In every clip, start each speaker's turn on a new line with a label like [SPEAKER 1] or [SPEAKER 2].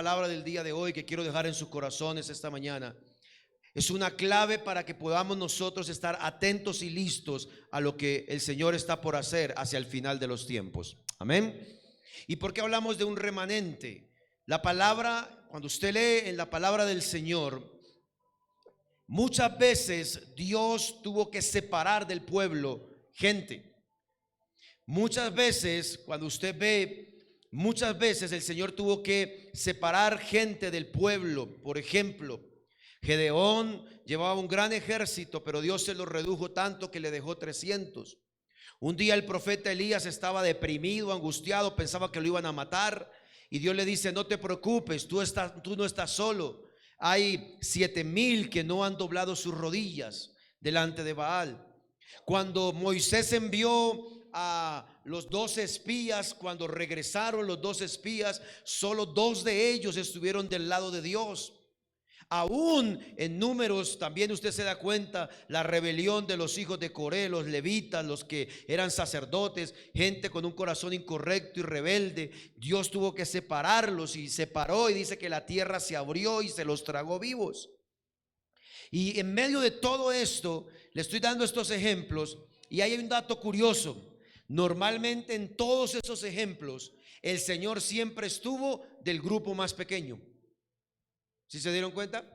[SPEAKER 1] palabra del día de hoy que quiero dejar en sus corazones esta mañana es una clave para que podamos nosotros estar atentos y listos a lo que el Señor está por hacer hacia el final de los tiempos. Amén. ¿Y por qué hablamos de un remanente? La palabra, cuando usted lee en la palabra del Señor, muchas veces Dios tuvo que separar del pueblo gente. Muchas veces, cuando usted ve, muchas veces el Señor tuvo que separar gente del pueblo. Por ejemplo, Gedeón llevaba un gran ejército, pero Dios se lo redujo tanto que le dejó 300. Un día el profeta Elías estaba deprimido, angustiado, pensaba que lo iban a matar, y Dios le dice: no te preocupes, tú no estás solo. Hay 7,000 que no han doblado sus rodillas delante de Baal. Cuando Moisés envió a los 12 espías, cuando regresaron los 12 espías, solo 2 de ellos estuvieron del lado de Dios. Aún en Números también usted se da cuenta la rebelión de los hijos de Coré, los levitas, los que eran sacerdotes, gente con un corazón incorrecto y rebelde. Dios tuvo que separarlos y separó, y dice que la tierra se abrió y se los tragó vivos. Y en medio de todo esto le estoy dando estos ejemplos, y hay un dato curioso. Normalmente en todos esos ejemplos el Señor siempre estuvo del grupo más pequeño. ¿Sí se dieron cuenta?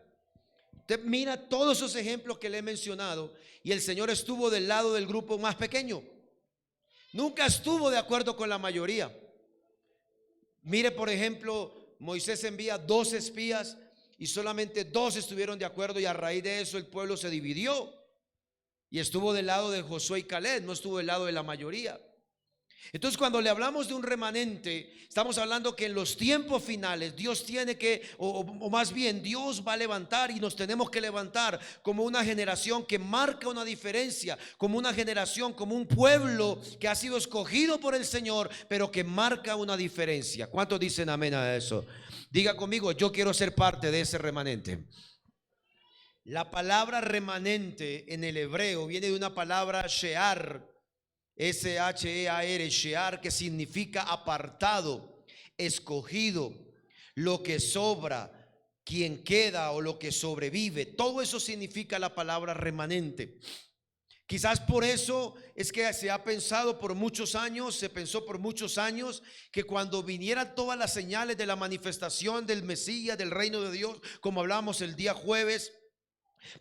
[SPEAKER 1] Usted mira todos esos ejemplos que le he mencionado y el Señor estuvo del lado del grupo más pequeño. Nunca estuvo de acuerdo con la mayoría. Mire, por ejemplo, Moisés envía 2 espías y solamente 2 estuvieron de acuerdo, y a raíz de eso el pueblo se dividió y estuvo del lado de Josué y Caleb, no estuvo del lado de la mayoría. Entonces, cuando le hablamos de un remanente, estamos hablando que en los tiempos finales Dios tiene que, o más bien Dios va a levantar, y nos tenemos que levantar como una generación que marca una diferencia, como una generación, como un pueblo que ha sido escogido por el Señor, pero que marca una diferencia. ¿Cuántos dicen amén a eso? Diga conmigo: yo quiero ser parte de ese remanente. La palabra remanente en el hebreo viene de una palabra shear, S-H-E-A-R, shear, que significa apartado, escogido, lo que sobra, quien queda o lo que sobrevive. Todo eso significa la palabra remanente. Quizás por eso es que se ha pensado por muchos años, se pensó por muchos años que cuando vinieran todas las señales de la manifestación del Mesías, del reino de Dios, como hablamos el día jueves,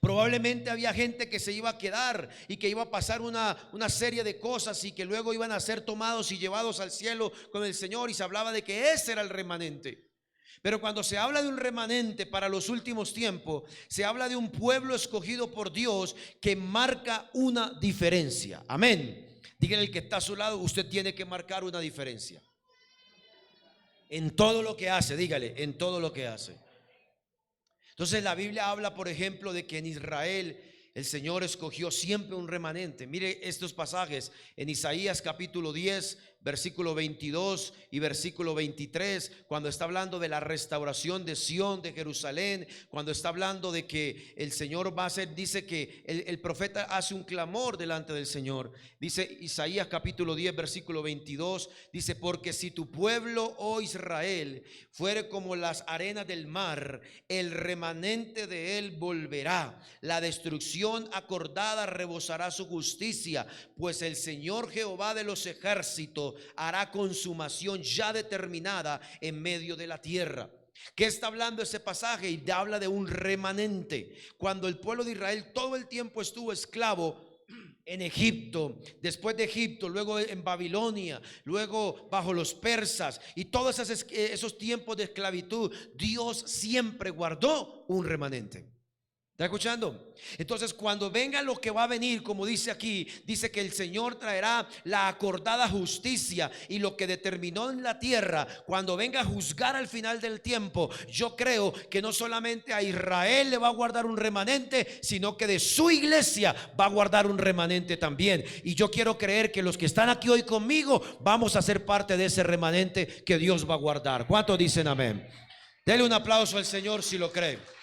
[SPEAKER 1] probablemente había gente que se iba a quedar y que iba a pasar una serie de cosas, y que luego iban a ser tomados y llevados al cielo con el Señor, y se hablaba de que ese era el remanente. Pero cuando se habla de un remanente para los últimos tiempos, se habla de un pueblo escogido por Dios que marca una diferencia. Amén. Dígale al que está a su lado: usted tiene que marcar una diferencia en todo lo que hace. Dígale: en todo lo que hace. Entonces la Biblia habla, por ejemplo, de que en Israel el Señor escogió siempre un remanente. Mire estos pasajes en Isaías capítulo 10, versículo 22 y versículo 23, cuando está hablando de la restauración de Sión, de Jerusalén, cuando está hablando de que el Señor va a hacer, dice que el profeta hace un clamor delante del Señor. Dice Isaías capítulo 10, versículo 22, dice: porque si tu pueblo, oh Israel, fuere como las arenas del mar, el remanente de él volverá, la destrucción acordada rebosará su justicia, pues el Señor Jehová de los ejércitos hará consumación ya determinada en medio de la tierra. ¿Qué está hablando ese pasaje? Y habla de un remanente. Cuando el pueblo de Israel todo el tiempo estuvo esclavo en Egipto, después de Egipto, luego en Babilonia, luego bajo los persas, y todos esos tiempos de esclavitud, Dios siempre guardó un remanente. ¿Está escuchando? Entonces, cuando venga lo que va a venir, como dice aquí, dice que el Señor traerá la acordada justicia, y lo que determinó en la tierra, cuando venga a juzgar al final del tiempo, yo creo que no solamente a Israel le va a guardar un remanente, sino que de su iglesia va a guardar un remanente también. Y yo quiero creer que los que están aquí hoy conmigo vamos a ser parte de ese remanente que Dios va a guardar. ¿Cuántos dicen amén? Dele un aplauso al Señor si lo cree.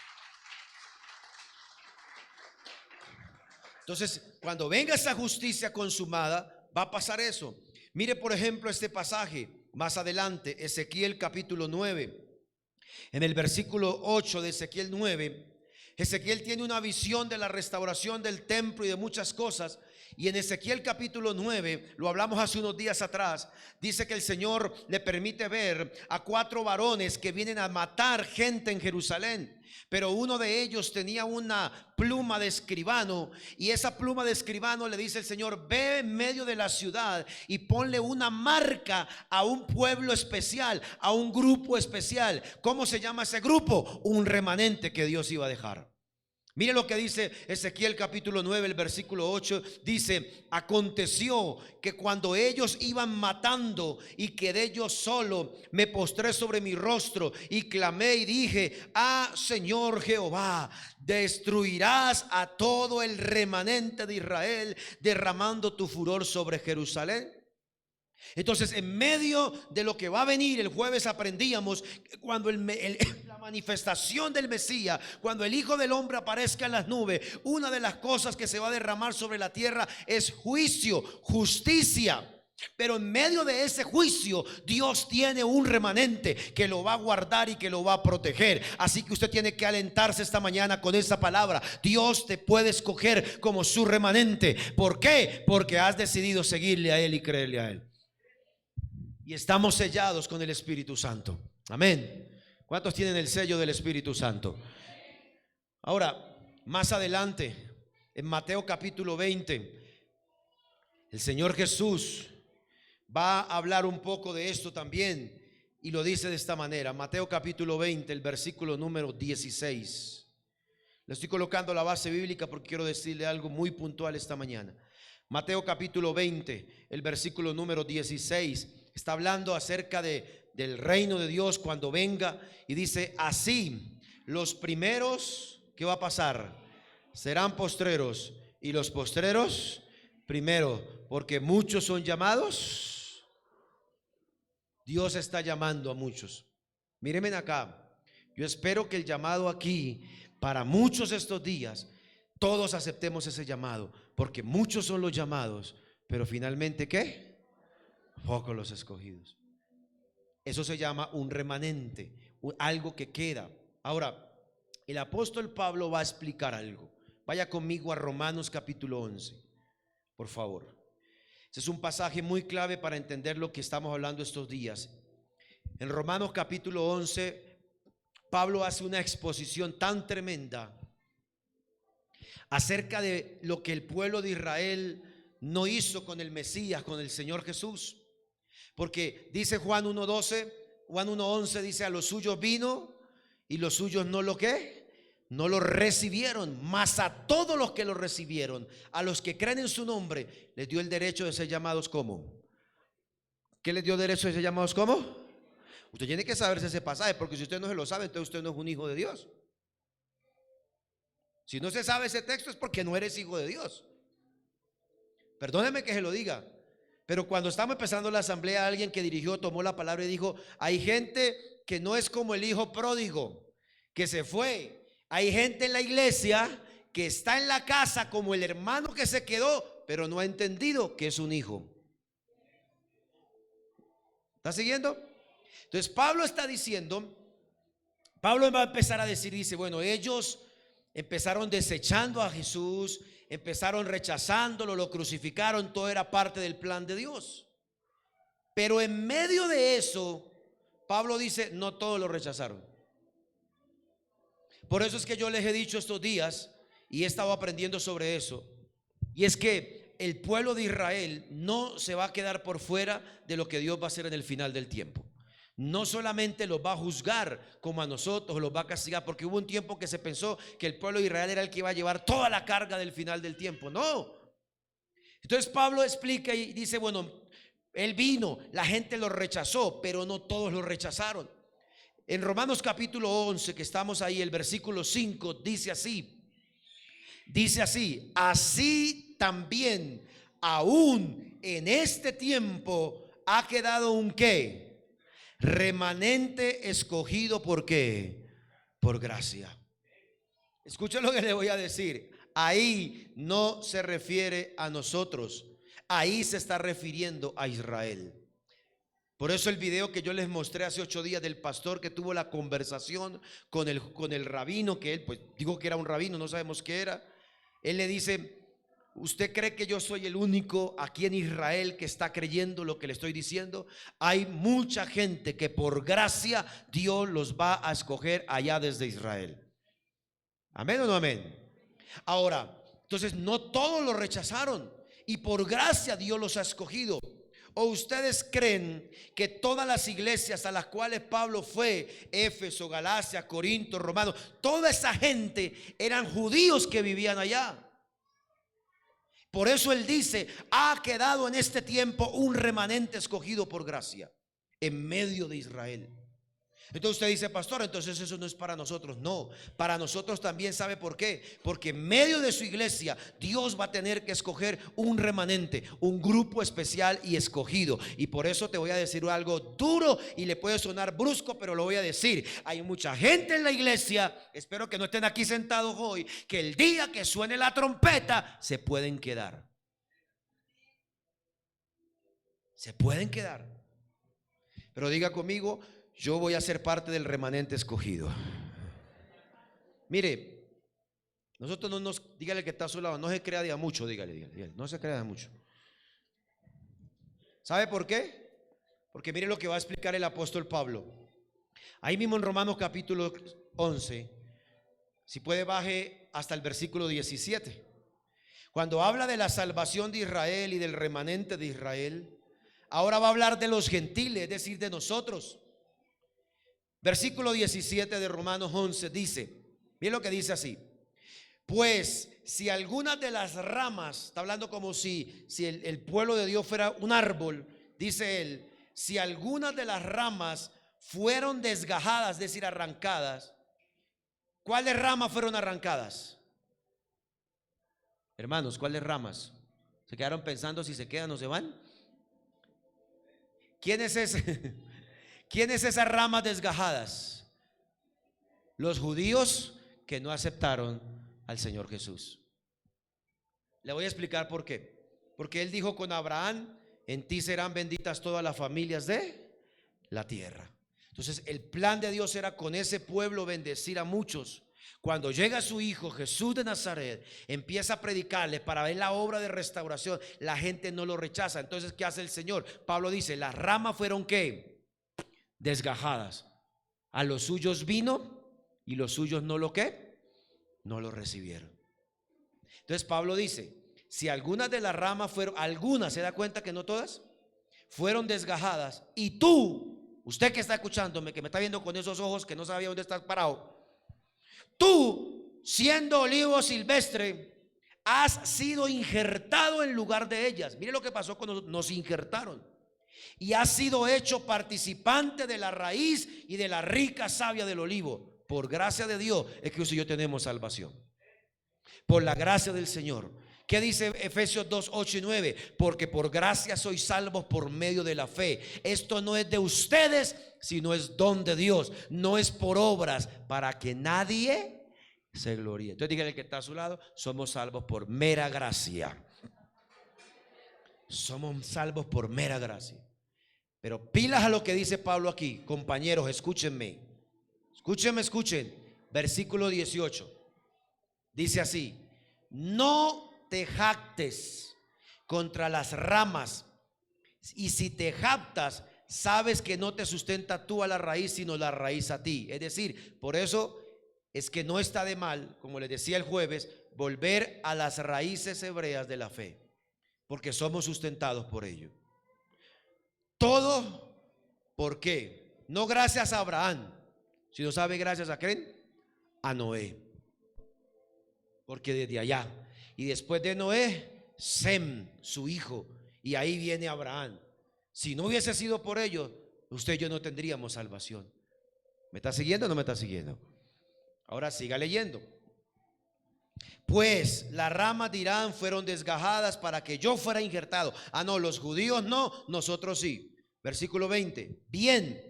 [SPEAKER 1] Entonces, cuando venga esa justicia consumada, va a pasar eso. Mire, por ejemplo, este pasaje más adelante, Ezequiel capítulo 9. En el versículo 8 de Ezequiel 9, Ezequiel tiene una visión de la restauración del templo y de muchas cosas. Y en Ezequiel capítulo 9, lo hablamos hace unos días atrás, dice que el Señor le permite ver a 4 varones que vienen a matar gente en Jerusalén. Pero uno de ellos tenía una pluma de escribano, y esa pluma de escribano le dice el Señor: ve en medio de la ciudad y ponle una marca a un pueblo especial, a un grupo especial. ¿Cómo se llama ese grupo? Un remanente que Dios iba a dejar. Mire lo que dice Ezequiel capítulo 9, el versículo 8. Dice: aconteció que cuando ellos iban matando y quedé yo solo, me postré sobre mi rostro y clamé y dije: ah, Señor Jehová, destruirás a todo el remanente de Israel, derramando tu furor sobre Jerusalén. Entonces, en medio de lo que va a venir, el jueves aprendíamos que cuando la manifestación del Mesías, cuando el Hijo del Hombre aparezca en las nubes, una de las cosas que se va a derramar sobre la tierra es juicio, justicia. Pero en medio de ese juicio, Dios tiene un remanente que lo va a guardar y que lo va a proteger. Así que usted tiene que alentarse esta mañana con esa palabra. Dios te puede escoger como su remanente. ¿Por qué? Porque has decidido seguirle a Él y creerle a Él. Y estamos sellados con el Espíritu Santo. Amén. ¿Cuántos tienen el sello del Espíritu Santo? Ahora, más adelante, en Mateo capítulo 20, el Señor Jesús va a hablar un poco de esto también, y lo dice de esta manera. Mateo capítulo 20, el versículo número 16. Le estoy colocando la base bíblica porque quiero decirle algo muy puntual esta mañana. Mateo capítulo 20, el versículo número 16, está hablando acerca del reino de Dios cuando venga, y dice: así los primeros, ¿qué va a pasar? Serán postreros, y los postreros primero, porque muchos son llamados. Dios está llamando a muchos. Mírenme acá, yo espero que el llamado aquí para muchos estos días, todos aceptemos ese llamado, porque muchos son los llamados, pero finalmente ¿qué? Pocos los escogidos. Eso se llama un remanente, algo que queda. Ahora, el apóstol Pablo va a explicar algo. Vaya conmigo a Romanos capítulo 11, por favor. Este es un pasaje muy clave para entender lo que estamos hablando estos días. En Romanos capítulo 11, Pablo hace una exposición tan tremenda acerca de lo que el pueblo de Israel no hizo con el Mesías, con el Señor Jesús. Porque dice Juan 1:12, Juan 1:11 dice: a los suyos vino y los suyos no lo ¿qué? No lo recibieron, mas a todos los que lo recibieron, a los que creen en su nombre, les dio el derecho de ser llamados ¿cómo? ¿Qué les dio derecho de ser llamados cómo? Usted tiene que saberse ese pasaje, porque si usted no se lo sabe, entonces usted no es un hijo de Dios. Si no se sabe ese texto es porque no eres hijo de Dios. Perdóneme que se lo diga, pero cuando estamos empezando la asamblea, alguien que dirigió tomó la palabra y dijo: hay gente que no es como el hijo pródigo que se fue. Hay gente en la iglesia que está en la casa como el hermano que se quedó, pero no ha entendido que es un hijo. ¿Está siguiendo? Entonces Pablo está diciendo, Pablo va a empezar a decir, dice: bueno, ellos empezaron desechando a Jesús, empezaron rechazándolo, lo crucificaron, todo era parte del plan de Dios. Pero en medio de eso, Pablo dice: no todos lo rechazaron. Por eso es que yo les he dicho estos días, y he estado aprendiendo sobre eso, y es que el pueblo de Israel no se va a quedar por fuera de lo que Dios va a hacer en el final del tiempo. No solamente los va a juzgar como a nosotros, los va a castigar, porque hubo un tiempo que se pensó que el pueblo de Israel era el que iba a llevar toda la carga del final del tiempo. No. Entonces Pablo explica y dice: bueno, él vino, la gente lo rechazó, pero no todos lo rechazaron. En Romanos capítulo 11, que estamos ahí, el versículo 5 dice así: así también aún en este tiempo ha quedado un ¿qué? Remanente escogido. ¿Por qué? Por gracia. Escuchen lo que le voy a decir. Ahí no se refiere a nosotros, ahí se está refiriendo a Israel. Por eso el video que yo les mostré hace 8 días del pastor que tuvo la conversación con el rabino, que él pues dijo que era un rabino, no sabemos qué era. Él le dice: ¿usted cree que yo soy el único aquí en Israel que está creyendo lo que le estoy diciendo? Hay mucha gente que por gracia Dios los va a escoger allá desde Israel. ¿Amén o no amén? Ahora, entonces no todos lo rechazaron y por gracia Dios los ha escogido. ¿O ustedes creen que todas las iglesias a las cuales Pablo fue, Éfeso, Galacia, Corinto, Romanos, toda esa gente eran judíos que vivían allá? Por eso él dice: ha quedado en este tiempo un remanente escogido por gracia en medio de Israel. Entonces usted dice: pastor, entonces eso no es para nosotros. No, para nosotros también. ¿Sabe por qué? Porque en medio de su iglesia Dios va a tener que escoger un remanente, un grupo especial y escogido. Y por eso te voy a decir algo duro y le puede sonar brusco, pero lo voy a decir. Hay mucha gente en la iglesia, espero que no estén aquí sentados hoy, que el día que suene la trompeta se pueden quedar. Se pueden quedar. Pero diga conmigo: yo voy a ser parte del remanente escogido. Mire, nosotros no nos, dígale que está a su lado, no se crea de a mucho, dígale, no se crea de mucho. ¿Sabe por qué? Porque mire lo que va a explicar el apóstol Pablo. Ahí mismo en Romanos capítulo 11, si puede baje hasta el versículo 17. Cuando habla de la salvación de Israel y del remanente de Israel, ahora va a hablar de los gentiles, es decir, de nosotros. Versículo 17 de Romanos 11 dice, miren lo que dice así: pues si algunas de las ramas, está hablando como si el pueblo de Dios fuera un árbol, dice él, si algunas de las ramas fueron desgajadas, es decir, arrancadas. ¿Cuáles ramas fueron arrancadas? Hermanos, ¿cuáles ramas? ¿Se quedaron pensando si se quedan o se van? ¿Quién es ese? ¿Quién es esas ramas desgajadas? Los judíos que no aceptaron al Señor Jesús. Le voy a explicar por qué. Porque él dijo con Abraham: en ti serán benditas todas las familias de la tierra. Entonces el plan de Dios era con ese pueblo bendecir a muchos. Cuando llega su hijo Jesús de Nazaret, empieza a predicarles para ver la obra de restauración, la gente no lo rechaza. Entonces, ¿qué hace el Señor? Pablo dice: las ramas fueron ¿qué? Desgajadas. A los suyos vino y los suyos no lo ¿qué? No lo recibieron. Entonces Pablo dice: si algunas de las ramas fueron, algunas, se da cuenta que no todas, fueron desgajadas, y tú, usted que está escuchándome, que me está viendo con esos ojos que no sabía dónde estás parado, tú, siendo olivo silvestre, has sido injertado en lugar de ellas. Mire lo que pasó cuando nos injertaron. Y has sido hecho participante de la raíz y de la rica savia del olivo. Por gracia de Dios es que usted y yo tenemos salvación. Por la gracia del Señor. ¿Qué dice Efesios 2, 8 y 9? Porque por gracia sois salvos por medio de la fe. Esto no es de ustedes, sino es don de Dios. No es por obras, para que nadie se gloríe. Entonces dígale que está a su lado: somos salvos por mera gracia. Somos salvos por mera gracia. Pero pilas a lo que dice Pablo aquí, compañeros, escúchenme. Escuchen. Versículo 18. Dice así: no te jactes contra las ramas, y si te jactas, sabes que no te sustenta tú a la raíz, sino la raíz a ti. Es decir, por eso es que no está de mal, como les decía el jueves, volver a las raíces hebreas de la fe, porque somos sustentados por ello. Todo, ¿por qué? No gracias a Abraham, sino sabe gracias a quién, a Noé. Porque desde allá, y después de Noé, Sem, su hijo, y ahí viene Abraham. Si no hubiese sido por ellos, usted y yo no tendríamos salvación. ¿Me está siguiendo o no me está siguiendo? Ahora siga leyendo. Pues las ramas de Irán fueron desgajadas para que yo fuera injertado. Ah, no, los judíos no, nosotros sí. Versículo 20. Bien,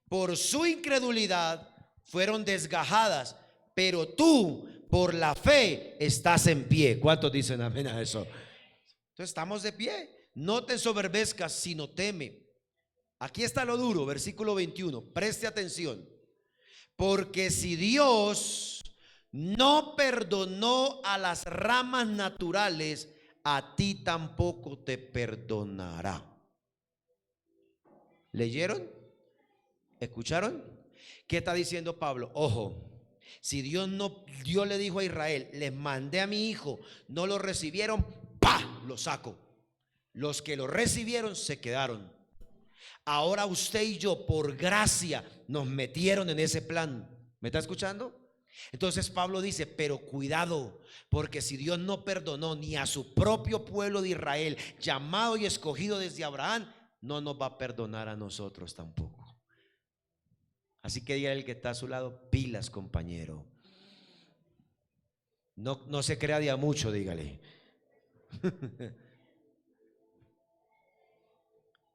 [SPEAKER 1] por su incredulidad fueron desgajadas, pero tú por la fe estás en pie. ¿Cuántos dicen amén a eso? Entonces estamos de pie. No te ensoberbezcas, sino teme. Aquí está lo duro, versículo 21. Preste atención. Porque si Dios no perdonó a las ramas naturales, a ti tampoco te perdonará. ¿Leyeron? ¿Escucharon? ¿Qué está diciendo Pablo? Ojo, si Dios le dijo a Israel, les mandé a mi hijo, no lo recibieron, ¡pah!, lo saco. Los que lo recibieron se quedaron. Ahora usted y yo, por gracia, nos metieron en ese plan. ¿Me está escuchando? Entonces Pablo dice, pero cuidado, porque si Dios no perdonó ni a su propio pueblo de Israel, llamado y escogido desde Abraham, no nos va a perdonar a nosotros tampoco. Así que dígale al que está a su lado, pilas, compañero. No se crea de a mucho, dígale.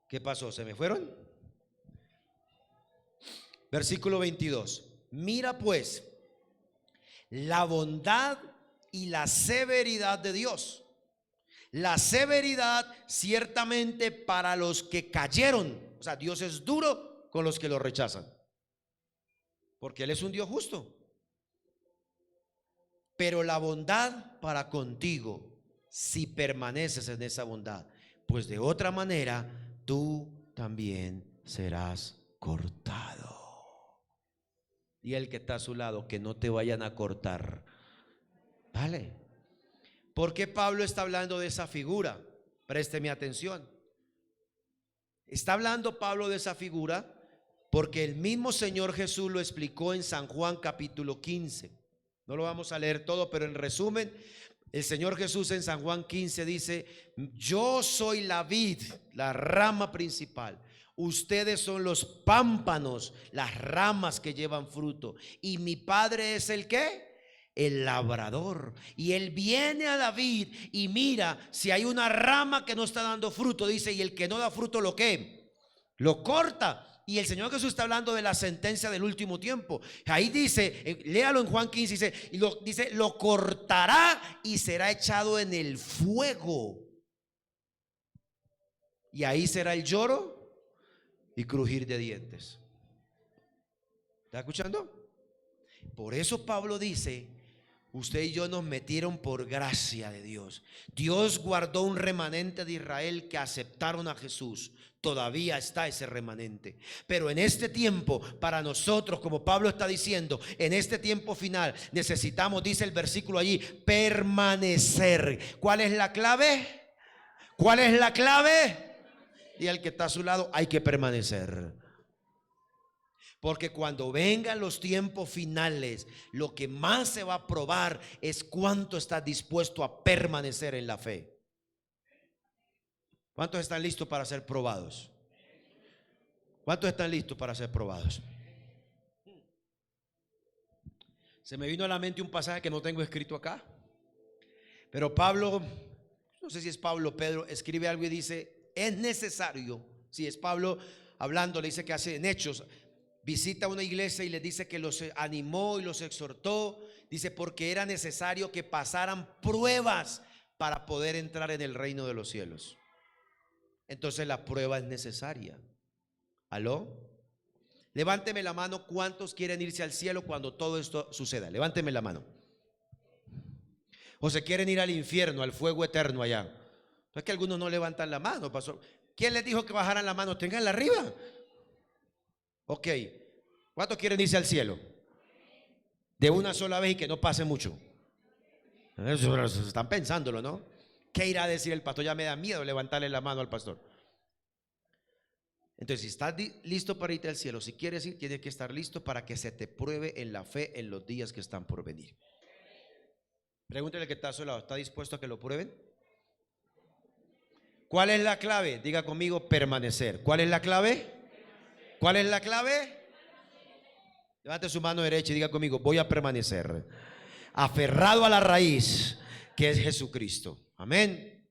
[SPEAKER 1] ¿Qué pasó? ¿Se me fueron? Versículo 22. Mira pues la bondad y la severidad de Dios. La severidad ciertamente para los que cayeron. O sea, Dios es duro con los que lo rechazan, porque Él es un Dios justo. Pero la bondad para contigo, si permaneces en esa bondad, pues de otra manera tú también serás cortado. Y el que está a su lado, que no te vayan a cortar. ¿Vale? ¿Por qué Pablo está hablando de esa figura? Présteme atención. Está hablando Pablo de esa figura porque el mismo Señor Jesús lo explicó en San Juan capítulo 15. No lo vamos a leer todo, pero en resumen, el Señor Jesús en San Juan 15 dice: yo soy la vid, la rama principal. Ustedes son los pámpanos, las ramas que llevan fruto. Y mi Padre es el ¿qué? El labrador. Y Él viene a la vid y mira si hay una rama que no está dando fruto. Dice, y el que no da fruto, ¿lo qué? Lo corta. Y el Señor Jesús está hablando de la sentencia del último tiempo. Ahí dice, léalo en Juan 15, dice, lo cortará y será echado en el fuego. Y ahí será el lloro y crujir de dientes. ¿Está escuchando? Por eso Pablo dice, usted y yo nos metieron por gracia de Dios. Dios guardó un remanente de Israel que aceptaron a Jesús. Todavía está ese remanente. Pero en este tiempo, para nosotros, como Pablo está diciendo, en este tiempo final necesitamos, dice el versículo allí, permanecer. ¿Cuál es la clave? ¿Cuál es la clave? Y al que está a su lado, hay que permanecer. Porque cuando vengan los tiempos finales, lo que más se va a probar es cuánto estás dispuesto a permanecer en la fe. ¿Cuántos están listos para ser probados? ¿Cuántos están listos para ser probados? Se me vino a la mente un pasaje que no tengo escrito acá, pero Pablo, no sé si es Pablo o Pedro, escribe algo y dice, es necesario, si es Pablo hablando, le dice que hace en Hechos, visita una iglesia y les dice que los animó y los exhortó. Dice, porque era necesario que pasaran pruebas para poder entrar en el reino de los cielos. Entonces la prueba es necesaria. ¿Aló? Levánteme la mano. ¿Cuántos quieren irse al cielo cuando todo esto suceda? Levánteme la mano. ¿O se quieren ir al infierno, al fuego eterno allá? Es que algunos no levantan la mano, pastor. ¿Quién les dijo que bajaran la mano? Ténganla arriba. Ok, ¿cuántos quieren irse al cielo? De una sola vez y que no pase mucho. Están pensándolo, ¿no? ¿Qué irá a decir el pastor? Ya me da miedo levantarle la mano al pastor. Entonces, si estás listo para irte al cielo, si quieres ir, tienes que estar listo para que se te pruebe en la fe en los días que están por venir. Pregúntale al que está a su lado, ¿está dispuesto a que lo prueben? ¿Cuál es la clave? Diga conmigo, permanecer. ¿Cuál es la clave? ¿Cuál es la clave? Levante su mano derecha y diga conmigo, voy a permanecer aferrado a la raíz que es Jesucristo. Amén.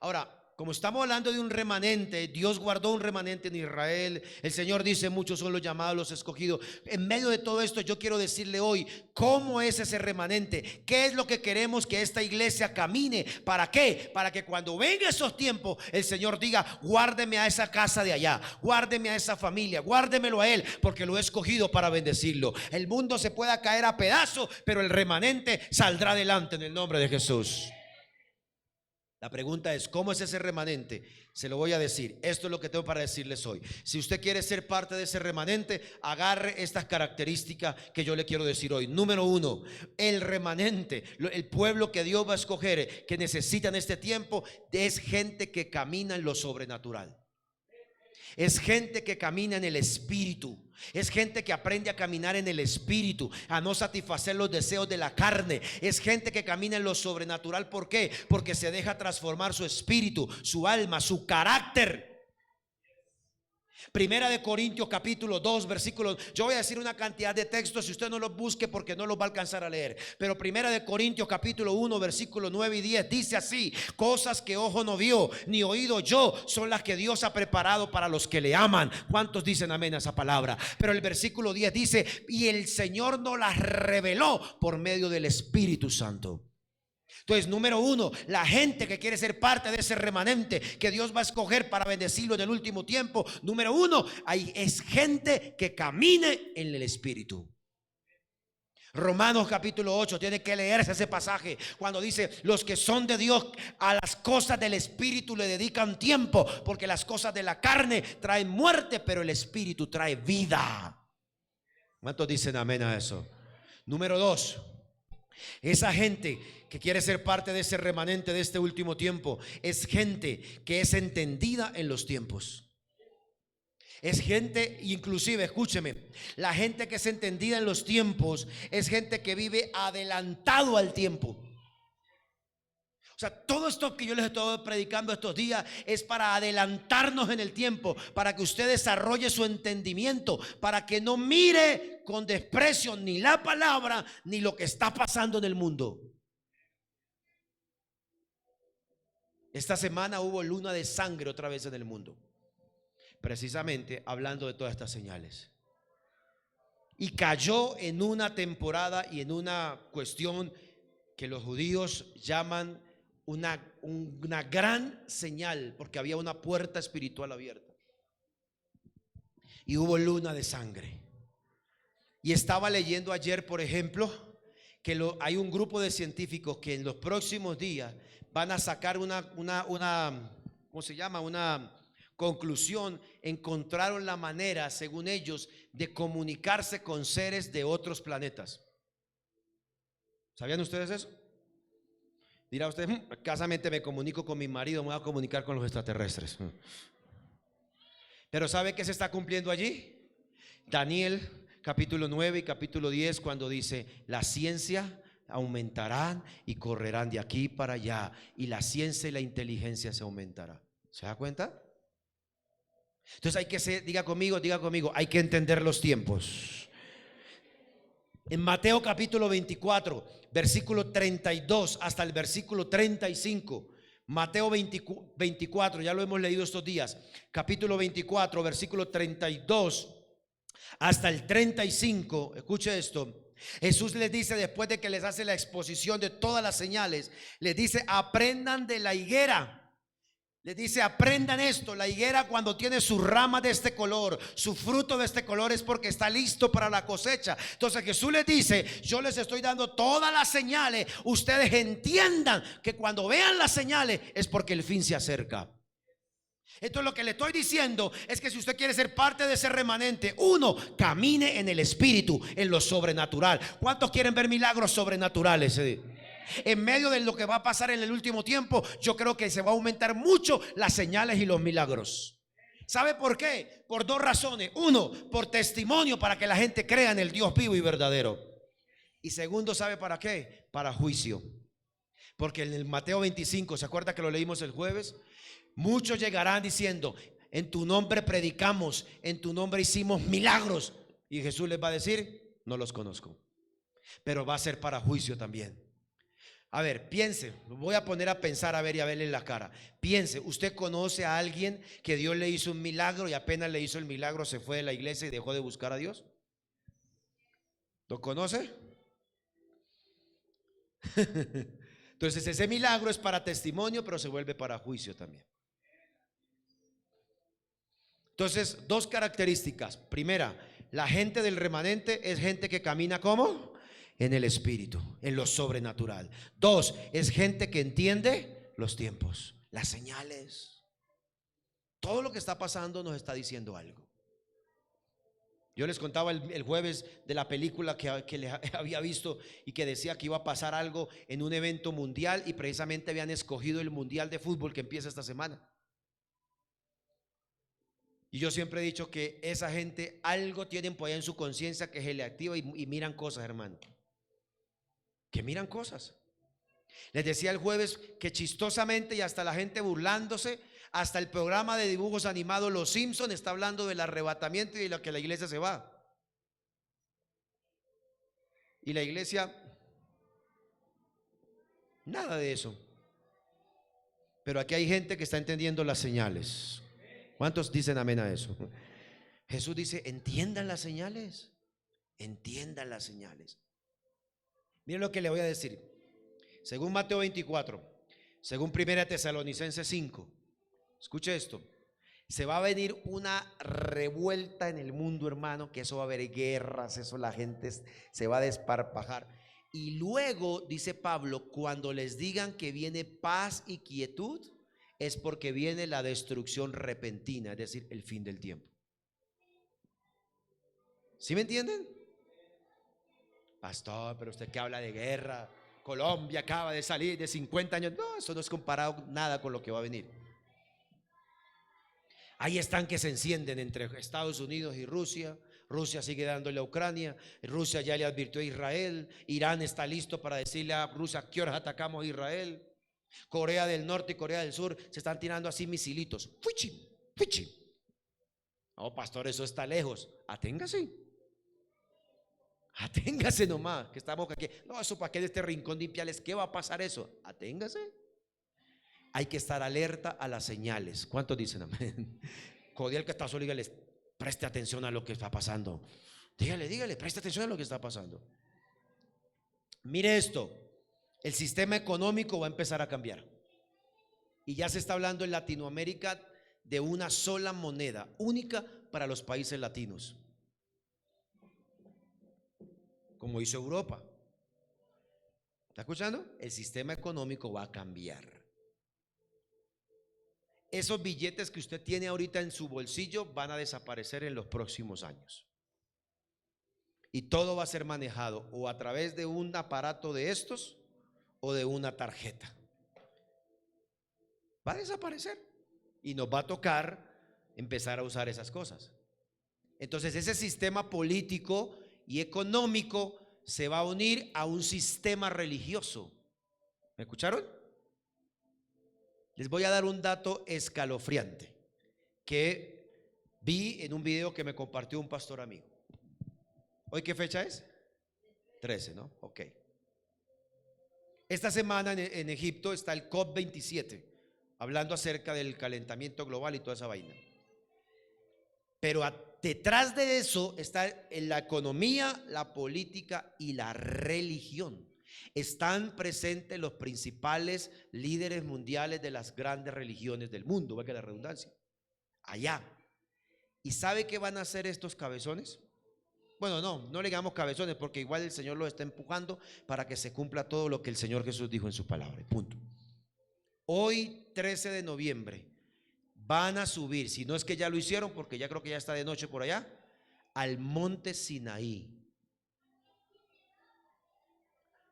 [SPEAKER 1] Ahora, como estamos hablando de un remanente, Dios guardó un remanente en Israel. El Señor dice, muchos son los llamados, los escogidos. En medio de todo esto, yo quiero decirle hoy, ¿cómo es ese remanente? ¿Qué es lo que queremos que esta iglesia camine? ¿Para qué? Para que cuando venga esos tiempos, el Señor diga, guárdeme a esa casa de allá, guárdeme a esa familia, guárdemelo a él, porque lo he escogido para bendecirlo. El mundo se pueda caer a pedazos, pero el remanente saldrá adelante en el nombre de Jesús. La pregunta es, ¿cómo es ese remanente? Se lo voy a decir. Esto es lo que tengo para decirles hoy. Si usted quiere ser parte de ese remanente, agarre estas características que yo le quiero decir hoy. Número uno, el remanente, el pueblo que Dios va a escoger, que necesita en este tiempo, es gente que camina en lo sobrenatural. Es gente que camina en el Espíritu. Es gente que aprende a caminar en el Espíritu, a no satisfacer los deseos de la carne. Es gente que camina en lo sobrenatural. ¿Por qué? Porque se deja transformar su espíritu, su alma, su carácter. Primera de Corintios capítulo 2 versículos. Yo voy a decir una cantidad de textos, si usted no los busque porque no los va a alcanzar a leer. Pero Primera de Corintios capítulo 1 versículos 9 y 10 dice así: cosas que ojo no vio ni oído yo son las que Dios ha preparado para los que le aman. ¿Cuántos dicen amén a esa palabra? Pero el versículo 10 dice: y el Señor nos las reveló por medio del Espíritu Santo. Entonces, número uno, la gente que quiere ser parte de ese remanente que Dios va a escoger para bendecirlo en el último tiempo, número uno, es gente que camine en el Espíritu. Romanos capítulo 8, tiene que leerse ese pasaje cuando dice: los que son de Dios a las cosas del Espíritu le dedican tiempo, porque las cosas de la carne traen muerte, pero el Espíritu trae vida. ¿Cuántos dicen amén a eso? Número dos, esa gente que quiere ser parte de ese remanente de este último tiempo es gente que es entendida en los tiempos. Es gente, inclusive, escúcheme, la gente que es entendida en los tiempos es gente que vive adelantado al tiempo. O sea, todo esto que yo les estoy predicando estos días es para adelantarnos en el tiempo, para que usted desarrolle su entendimiento, para que no mire con desprecio ni la palabra ni lo que está pasando en el mundo. Esta semana hubo luna de sangre otra vez en el mundo, precisamente hablando de todas estas señales. Y cayó en una temporada y en una cuestión que los judíos llaman una gran señal, porque había una puerta espiritual abierta. Y hubo luna de sangre. Y estaba leyendo ayer, por ejemplo, que hay un grupo de científicos que en los próximos días van a sacar ¿cómo se llama? Una conclusión. Encontraron la manera, según ellos, de comunicarse con seres de otros planetas. ¿Sabían ustedes eso? Dirá usted: escasamente me comunico con mi marido, me voy a comunicar con los extraterrestres. Pero ¿sabe qué se está cumpliendo allí? Daniel capítulo 9 y capítulo 10, cuando dice: la ciencia aumentarán y correrán de aquí para allá, y la ciencia y la inteligencia se aumentará. ¿Se da cuenta? Entonces hay que ser, diga conmigo, hay que entender los tiempos. En Mateo capítulo 24, versículo 32 hasta el versículo 35. Mateo 24, ya lo hemos leído estos días. Capítulo 24, versículo 32 hasta el 35. Escuche esto. Jesús les dice, después de que les hace la exposición de todas las señales, les dice: aprendan de la higuera. Les dice: aprendan esto. La higuera, cuando tiene sus ramas de este color, su fruto de este color, es porque está listo para la cosecha. Entonces Jesús les dice: yo les estoy dando todas las señales. Ustedes entiendan que cuando vean las señales es porque el fin se acerca. Entonces lo que le estoy diciendo es que si usted quiere ser parte de ese remanente, uno, camine en el Espíritu, en lo sobrenatural. ¿Cuántos quieren ver milagros sobrenaturales? En medio de lo que va a pasar en el último tiempo, yo creo que se va a aumentar mucho las señales y los milagros. ¿Sabe por qué? Por dos razones. Uno, por testimonio, para que la gente crea en el Dios vivo y verdadero. Y segundo, ¿sabe para qué? Para juicio. Porque en el Mateo 25, ¿se acuerda que lo leímos el jueves? Muchos llegarán diciendo: en tu nombre predicamos, en tu nombre hicimos milagros. Y Jesús les va a decir: no los conozco. Pero va a ser para juicio también. A ver, piense, lo voy a poner a pensar, a ver y a verle en la cara. Piense, ¿usted conoce a alguien que Dios le hizo un milagro y apenas le hizo el milagro se fue de la iglesia y dejó de buscar a Dios? ¿Lo conoce? Entonces ese milagro es para testimonio, pero se vuelve para juicio también. Entonces, dos características. Primera, la gente del remanente es gente que camina ¿cómo? En el espíritu, en lo sobrenatural. Dos, es gente que entiende los tiempos, las señales. Todo lo que está pasando nos está diciendo algo. Yo les contaba el jueves de la película que le había visto y que decía que iba a pasar algo en un evento mundial y precisamente habían escogido el mundial de fútbol que empieza esta semana. Y yo siempre he dicho que esa gente algo tienen por allá en su conciencia que se le activa y miran cosas, hermano. Que miran cosas. Les decía el jueves que chistosamente y hasta la gente burlándose, hasta el programa de dibujos animados Los Simpson está hablando del arrebatamiento y de lo que la iglesia se va. Y la iglesia, nada de eso. Pero aquí hay gente que está entendiendo las señales. ¿Cuántos dicen amén a eso? Jesús dice, entiendan las señales. Entiendan las señales. Miren lo que le voy a decir. Según Mateo 24, según 1 Tesalonicenses 5, escuche esto. Se va a venir una revuelta en el mundo, hermano, que eso va a haber guerras, eso la gente se va a desparpajar. Y luego, dice Pablo, cuando les digan que viene paz y quietud, es porque viene la destrucción repentina, es decir, el fin del tiempo. ¿Sí me entienden? Pastor, pero usted que habla de guerra, Colombia acaba de salir de 50 años. No, eso no es comparado nada con lo que va a venir. Hay estanques que se encienden entre Estados Unidos y Rusia. Rusia sigue dándole a Ucrania. Rusia ya le advirtió a Israel. Irán está listo para decirle a Rusia ¿qué horas atacamos a Israel? Corea del Norte y Corea del Sur se están tirando así misilitos. Fuchi, fuchi. No, pastor, eso está lejos. Aténgase. Aténgase nomás, que estamos aquí. No, eso para qué de este rincón de Ipiales, ¿qué va a pasar eso? Aténgase. Hay que estar alerta a las señales. ¿Cuántos dicen amén? Codial que está solo, dígale, preste atención a lo que está pasando. Dígale, preste atención a lo que está pasando. Mire esto, el sistema económico va a empezar a cambiar. Y ya se está hablando en Latinoamérica de una sola moneda, única para los países latinos, como hizo Europa. ¿Está escuchando? El sistema económico va a cambiar. Esos billetes que usted tiene ahorita en su bolsillo van a desaparecer en los próximos años. Y todo va a ser manejado o a través de un aparato de estos o de una tarjeta. Va a desaparecer y nos va a tocar empezar a usar esas cosas. Entonces ese sistema político y económico se va a unir a un sistema religioso. ¿Me escucharon? Les voy a dar un dato escalofriante que vi en un video que me compartió un pastor amigo. ¿Hoy qué fecha es? 13, ¿no? Ok. Esta semana en Egipto está el COP27, hablando acerca del calentamiento global y toda esa vaina. Pero detrás de eso está la economía, la política y la religión. Están presentes los principales líderes mundiales de las grandes religiones del mundo, valga la redundancia, allá. ¿Y sabe qué van a hacer estos cabezones? Bueno, no le digamos cabezones, porque igual el Señor los está empujando para que se cumpla todo lo que el Señor Jesús dijo en su palabra. Punto. Hoy, 13 de noviembre, van a subir, si no es que ya lo hicieron, porque ya creo que ya está de noche por allá, al monte Sinaí.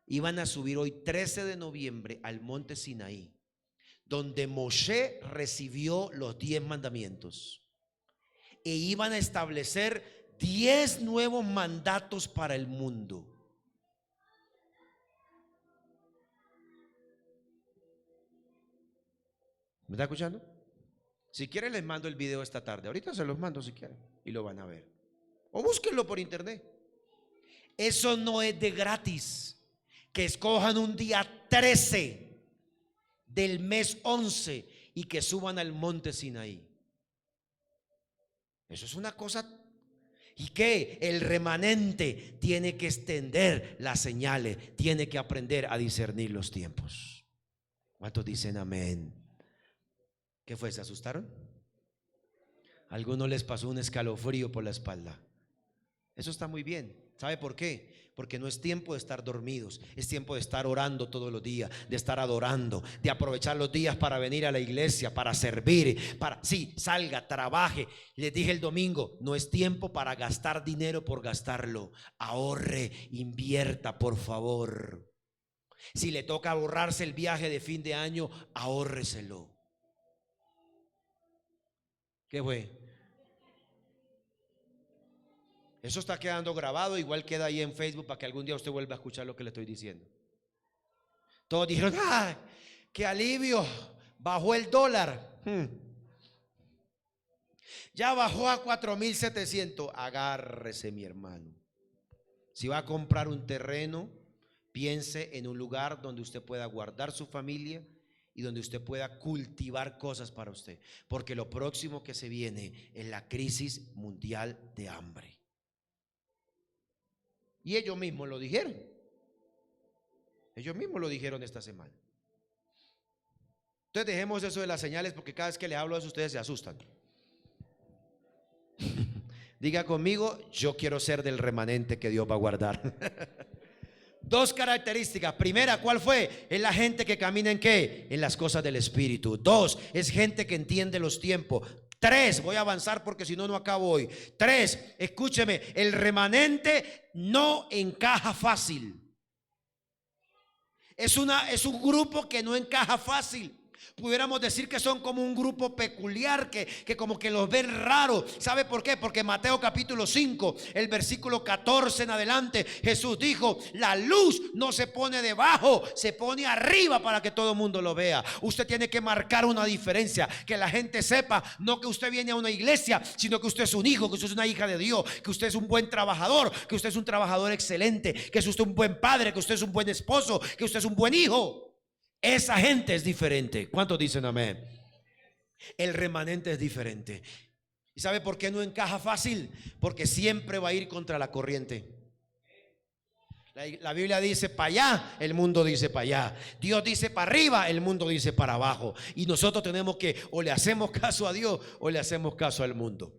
[SPEAKER 1] Iban a subir hoy 13 de noviembre al monte Sinaí, donde Moshe recibió los 10 mandamientos, e iban a establecer 10 nuevos mandatos para el mundo. ¿Me está escuchando? Si quieren les mando el video esta tarde. Ahorita se los mando si quieren y lo van a ver. O búsquenlo por internet. Eso no es de gratis. Que escojan un día 13 del mes 11 y que suban al monte Sinaí. Eso es una cosa. Y que el remanente tiene que extender las señales, tiene que aprender a discernir los tiempos. ¿Cuántos dicen amén? ¿Qué fue? ¿Se asustaron? A algunos les pasó un escalofrío por la espalda. Eso está muy bien. ¿Sabe por qué? Porque no es tiempo de estar dormidos, es tiempo de estar orando todos los días, de estar adorando, de aprovechar los días para venir a la iglesia, para servir, para, sí, salga, trabaje. Les dije el domingo, no es tiempo para gastar dinero por gastarlo. Ahorre, invierta, por favor. Si le toca ahorrarse el viaje de fin de año, ahórreselo. ¿Qué fue? Eso está quedando grabado, igual queda ahí en Facebook para que algún día usted vuelva a escuchar lo que le estoy diciendo. Todos dijeron, ¡ay, qué alivio! Bajó el dólar. Ya bajó a 4.700. Agárrese, mi hermano. Si va a comprar un terreno, piense en un lugar donde usted pueda guardar su familia y donde usted pueda cultivar cosas para usted. Porque lo próximo que se viene es la crisis mundial de hambre. Y ellos mismos lo dijeron. Ellos mismos lo dijeron esta semana. Entonces dejemos eso de las señales, porque cada vez que les hablo de eso ustedes se asustan. Diga conmigo, yo quiero ser del remanente que Dios va a guardar. Dos características. Primera, ¿cuál fue? Es la gente que camina en ¿qué? En las cosas del Espíritu. Dos, es gente que entiende los tiempos. Tres, voy a avanzar porque si no, no acabo hoy. Tres, escúcheme, el remanente no encaja fácil. Es un grupo que no encaja fácil. Pudiéramos decir que son como un grupo peculiar, que como que los ven raros. ¿Sabe por qué? Porque Mateo capítulo 5, el versículo 14 en adelante, Jesús dijo, la luz no se pone debajo, se pone arriba para que todo el mundo lo vea. Usted tiene que marcar una diferencia, que la gente sepa, no que usted viene a una iglesia, sino que usted es un hijo, que usted es una hija de Dios, que usted es un buen trabajador, que usted es un trabajador excelente, que usted es un buen padre, que usted es un buen esposo, que usted es un buen hijo. Esa gente es diferente. ¿Cuántos dicen amén? El remanente es diferente. ¿Y sabe por qué no encaja fácil? Porque siempre va a ir contra la corriente. La Biblia dice para allá, el mundo dice para allá. Dios dice para arriba, el mundo dice para abajo. Y nosotros tenemos que o le hacemos caso a Dios o le hacemos caso al mundo.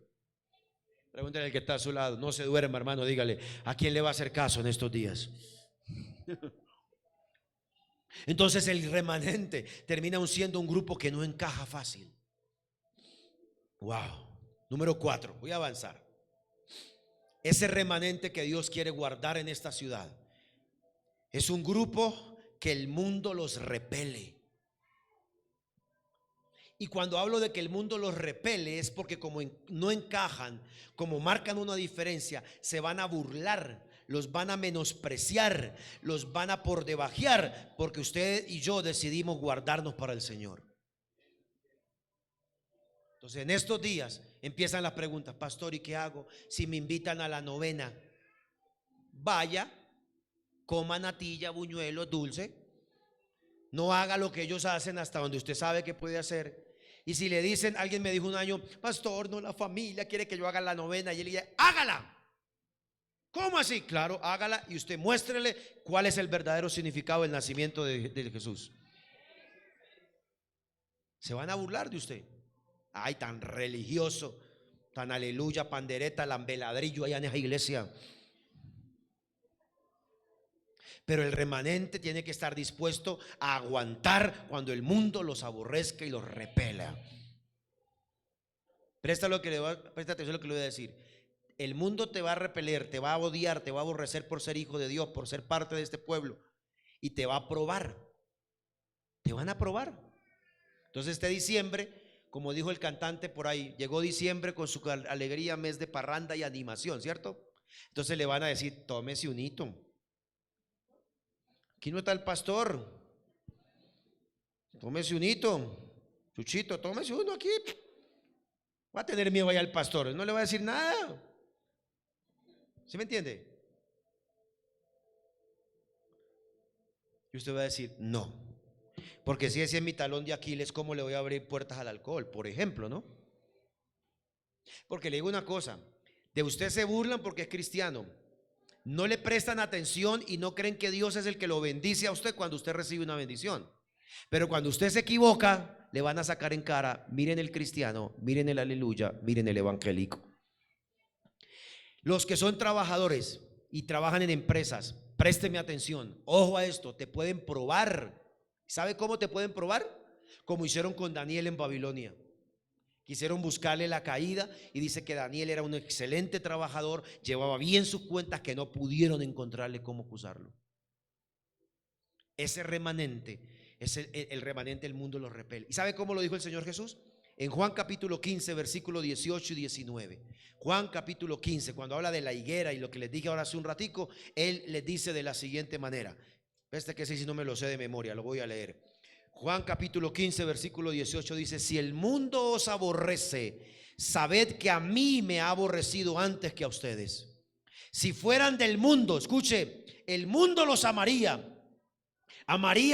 [SPEAKER 1] Pregúntale al que está a su lado. No se duerma, hermano, dígale, ¿a quién le va a hacer caso en estos días? Entonces el remanente termina siendo un grupo que no encaja fácil. Wow. Número 4, voy a avanzar. Ese remanente que Dios quiere guardar en esta ciudad es un grupo que el mundo los repele. Y cuando hablo de que el mundo los repele es porque como no encajan, como marcan una diferencia, se van a burlar, los van a menospreciar, los van a por debajear, porque usted y yo decidimos guardarnos para el Señor. Entonces en estos días empiezan las preguntas, pastor, ¿y qué hago si me invitan a la novena? Vaya, coma natilla, buñuelo, dulce, no haga lo que ellos hacen hasta donde usted sabe que puede hacer. Y si le dicen, alguien me dijo un año, pastor, no, la familia quiere que yo haga la novena, y él dice, hágala. ¿Cómo así? Claro, hágala y usted muéstrele cuál es el verdadero significado del nacimiento de Jesús. Se van a burlar de usted. Ay, tan religioso, tan aleluya, pandereta, lambeladrillo allá en esa iglesia. Pero el remanente tiene que estar dispuesto a aguantar cuando el mundo los aborrezca y los repela. Presta atención a lo que le voy a decir. El mundo te va a repeler, te va a odiar, te va a aborrecer por ser hijo de Dios, por ser parte de este pueblo, y te va a probar. Te van a probar. Entonces este diciembre, como dijo el cantante por ahí, llegó diciembre con su alegría, mes de parranda y animación, ¿cierto? Entonces le van a decir, tómese un hito. Aquí no está el pastor. Tómese un hito. Chuchito, tómese uno aquí. Va a tener miedo allá al pastor, no le va a decir nada. ¿Sí me entiende? Y usted va a decir, no. Porque si ese es mi talón de Aquiles, ¿cómo le voy a abrir puertas al alcohol? Por ejemplo, ¿no? Porque le digo una cosa, de usted se burlan porque es cristiano. No le prestan atención y no creen que Dios es el que lo bendice a usted cuando usted recibe una bendición. Pero cuando usted se equivoca, le van a sacar en cara, miren el cristiano, miren el aleluya, miren el evangélico. Los que son trabajadores y trabajan en empresas, présteme atención, ojo a esto, te pueden probar. ¿Sabe cómo te pueden probar? Como hicieron con Daniel en Babilonia. Quisieron buscarle la caída y dice que Daniel era un excelente trabajador, llevaba bien sus cuentas, que no pudieron encontrarle cómo acusarlo. Ese remanente es el remanente, el mundo lo repele. ¿Y sabe cómo lo dijo el Señor Jesús? En Juan capítulo 15, versículos 18 y 19. Juan capítulo 15, cuando habla de la higuera y lo que les dije ahora hace un ratico, Él les dice de la siguiente manera. Este que sí, si no me lo sé de memoria, lo voy a leer. Juan capítulo 15, versículo 18 dice: si el mundo os aborrece, sabed que a mí me ha aborrecido antes que a ustedes. Si fueran del mundo, escuche, el mundo los amaría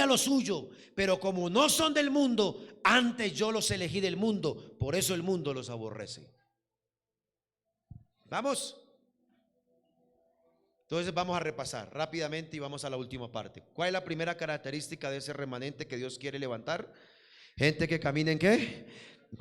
[SPEAKER 1] lo suyo, pero como no son del mundo, antes yo los elegí del mundo, por eso el mundo los aborrece. ¿Vamos? Entonces vamos a repasar rápidamente y vamos a la última parte. ¿Cuál es la primera característica de ese remanente que Dios quiere levantar? Gente que camina ¿en qué?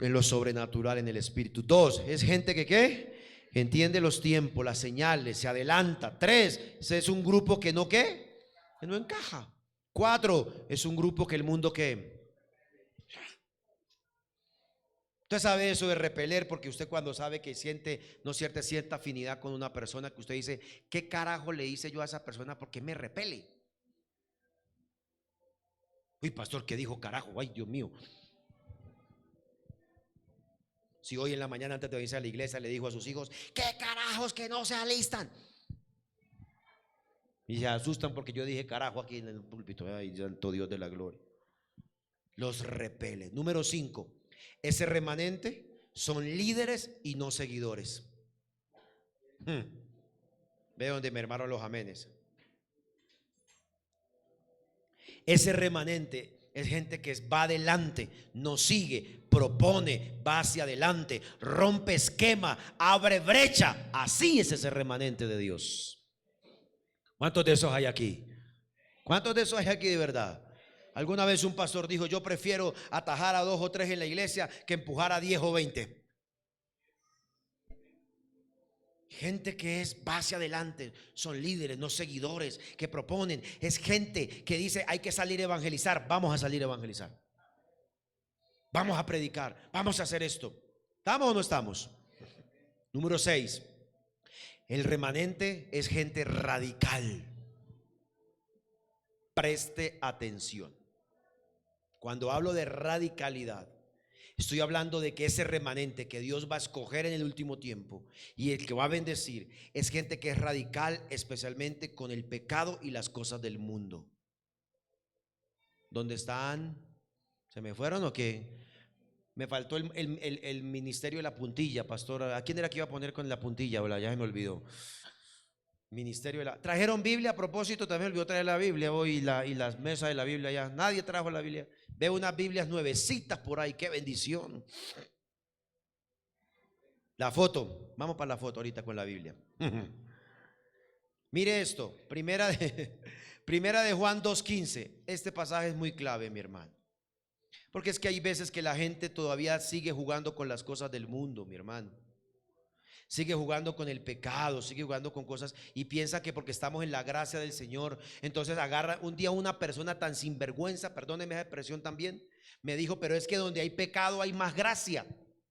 [SPEAKER 1] En lo sobrenatural, en el espíritu. 2, es gente que ¿qué? Entiende los tiempos, las señales, se adelanta. 3, ese es un grupo que no ¿qué? Que no encaja. 4, es un grupo que el mundo ¿qué? Usted sabe eso de repeler, porque usted cuando sabe que siente, no cierta afinidad con una persona, que usted dice, ¿qué carajo le hice yo a esa persona porque me repele? Uy, pastor, ¿qué dijo carajo? Ay, Dios mío. Si hoy en la mañana antes de irse a la iglesia le dijo a sus hijos, ¿qué carajos que no se alistan? Y se asustan porque yo dije carajo aquí en el púlpito. Ay, santo Dios de la gloria. Los repele. Número 5, ese remanente son líderes y no seguidores. Ve donde me armaron los amenes. Ese remanente es gente que va adelante, nos sigue, propone, va hacia adelante, rompe esquema, abre brecha. Así es ese remanente de Dios. ¿Cuántos de esos hay aquí? ¿Cuántos de esos hay aquí de verdad? Alguna vez un pastor dijo, yo prefiero atajar a 2 o 3 en la iglesia que empujar a 10 o 20. Gente que va hacia adelante, son líderes, no seguidores, que proponen. Es gente que dice, hay que salir a evangelizar, vamos a salir a evangelizar. Vamos a predicar, vamos a hacer esto. ¿Estamos o no estamos? Número 6, el remanente es gente radical. Preste atención. Cuando hablo de radicalidad, estoy hablando de que ese remanente que Dios va a escoger en el último tiempo y el que va a bendecir es gente que es radical, especialmente con el pecado y las cosas del mundo. ¿Dónde están? ¿Se me fueron o qué? Me faltó el ministerio de la puntilla, pastor. ¿A quién era que iba a poner con la puntilla? Ya se me olvidó. Ministerio de la... ¿Trajeron Biblia a propósito? También olvidó traer la Biblia hoy y las mesas de la Biblia ya. Nadie trajo la Biblia. Veo unas Biblias nuevecitas por ahí. ¡Qué bendición! La foto. Vamos para la foto ahorita con la Biblia. Mire esto. Primera de Juan 2:15. Este pasaje es muy clave, mi hermano. Porque es que hay veces que la gente todavía sigue jugando con las cosas del mundo, mi hermano. Sigue jugando con el pecado, sigue jugando con cosas y piensa que porque estamos en la gracia del Señor, entonces agarra un día una persona tan sinvergüenza, perdóneme esa expresión también, me dijo, pero es que donde hay pecado hay más gracia.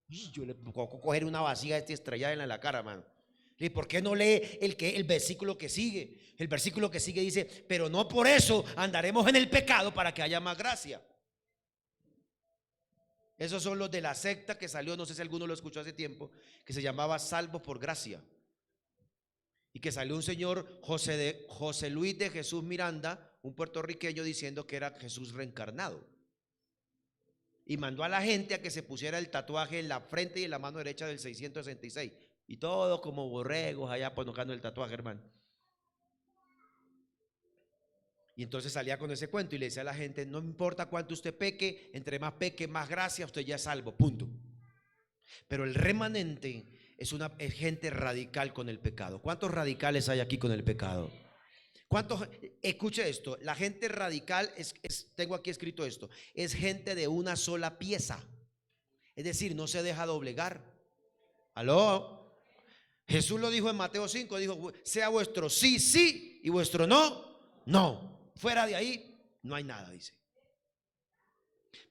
[SPEAKER 1] Y yo le puedo coger una vasija estrellada en la cara, mano. ¿Y por qué no lee el versículo que sigue? El versículo que sigue dice, pero no por eso andaremos en el pecado para que haya más gracia. Esos son los de la secta que salió, no sé si alguno lo escuchó hace tiempo, que se llamaba Salvo por Gracia. Y que salió un señor José Luis de Jesús Miranda, un puertorriqueño, diciendo que era Jesús reencarnado. Y mandó a la gente a que se pusiera el tatuaje en la frente y en la mano derecha del 666. Y todos como borregos allá colocando el tatuaje, hermano. Y entonces salía con ese cuento y le decía a la gente, no importa cuánto usted peque, entre más peque, más gracia, usted ya es salvo, punto. Pero el remanente es gente radical con el pecado. ¿Cuántos radicales hay aquí con el pecado? ¿Cuántos? Escuche esto, la gente radical tengo aquí escrito esto, es gente de una sola pieza. Es decir, no se deja doblegar. ¿Aló? Jesús lo dijo en Mateo 5, dijo, sea vuestro sí, sí, y vuestro no, no. Fuera de ahí no hay nada, dice.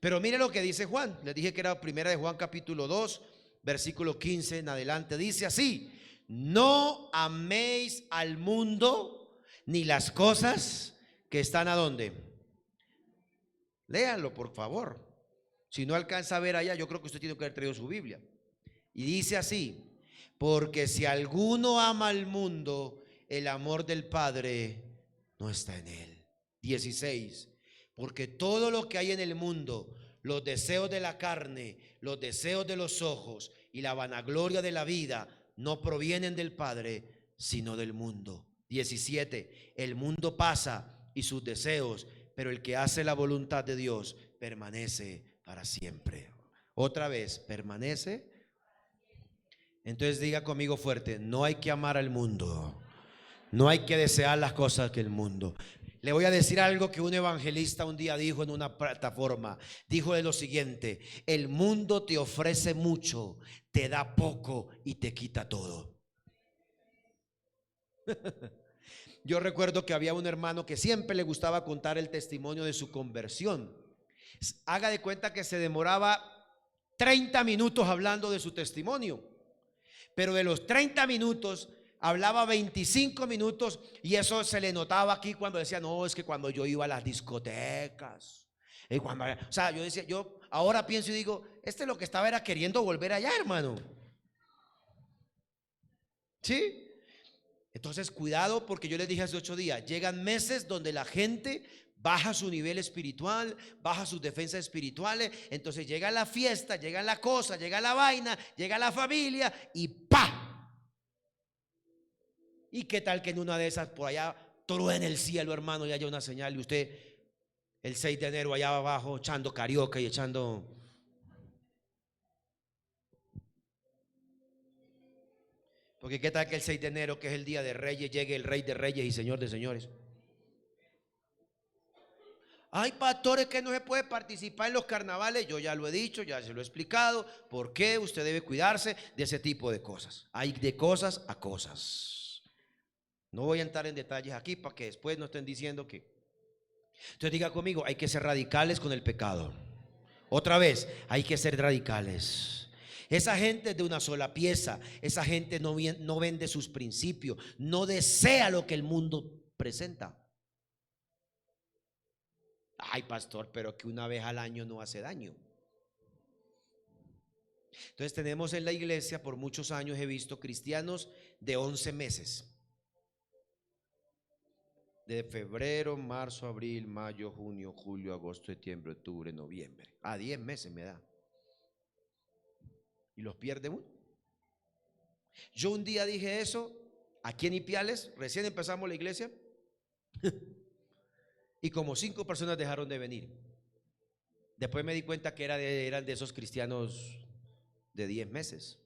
[SPEAKER 1] Pero mire lo que dice Juan. Les dije que era primera de Juan capítulo 2, versículo 15 en adelante. Dice así: no améis al mundo ni las cosas que están ¿a dónde? Léanlo, por favor. Si no alcanza a ver allá, yo creo que usted tiene que haber traído su Biblia. Y dice así: porque si alguno ama al mundo, el amor del Padre no está en él. 16. Porque todo lo que hay en el mundo, los deseos de la carne, los deseos de los ojos y la vanagloria de la vida, no provienen del Padre, sino del mundo. 17. El mundo pasa y sus deseos, pero el que hace la voluntad de Dios permanece para siempre. Otra vez, permanece. Entonces diga conmigo fuerte: no hay que amar al mundo, no hay que desear las cosas que el mundo. Le voy a decir algo que un evangelista un día dijo en una plataforma. Dijo de lo siguiente: el mundo te ofrece mucho, te da poco y te quita todo. Yo recuerdo que había un hermano que siempre le gustaba contar el testimonio de su conversión. Haga de cuenta que se demoraba 30 minutos hablando de su testimonio, pero de los 30 minutos hablaba 25 minutos, y eso se le notaba aquí cuando decía, no, es que cuando yo iba a las discotecas, o sea, yo decía, yo ahora pienso y digo, este lo que estaba era queriendo volver allá, hermano. ¿Sí? Entonces cuidado, porque yo les dije hace 8 días, llegan meses donde la gente baja su nivel espiritual, baja sus defensas espirituales. Entonces llega la fiesta, llega la cosa, llega la vaina, llega la familia y ¡pa! ¿Y qué tal que en una de esas por allá truene el cielo, hermano, y haya una señal y usted el 6 de enero allá abajo echando carioca y echando... Porque qué tal que el 6 de enero, que es el día de Reyes, llegue el Rey de Reyes y Señor de Señores? Hay pastores que no se puede participar en los carnavales. Yo ya lo he dicho, ya se lo he explicado. ¿Por qué? Usted debe cuidarse de ese tipo de cosas. Hay de cosas a cosas. No voy a entrar en detalles aquí para que después no estén diciendo que... Entonces diga conmigo, hay que ser radicales con el pecado. Otra vez, hay que ser radicales. Esa gente es de una sola pieza. Esa gente no vende sus principios, no desea lo que el mundo presenta. Ay, pastor, pero que una vez al año no hace daño. Entonces tenemos en la iglesia, por muchos años he visto cristianos de 11 meses. De febrero, marzo, abril, mayo, junio, julio, agosto, septiembre, octubre, noviembre. 10 meses me da. Y los pierde uno. Yo un día dije eso aquí en Ipiales, recién empezamos la iglesia. Y como 5 personas dejaron de venir. Después me di cuenta que eran de esos cristianos de 10 meses.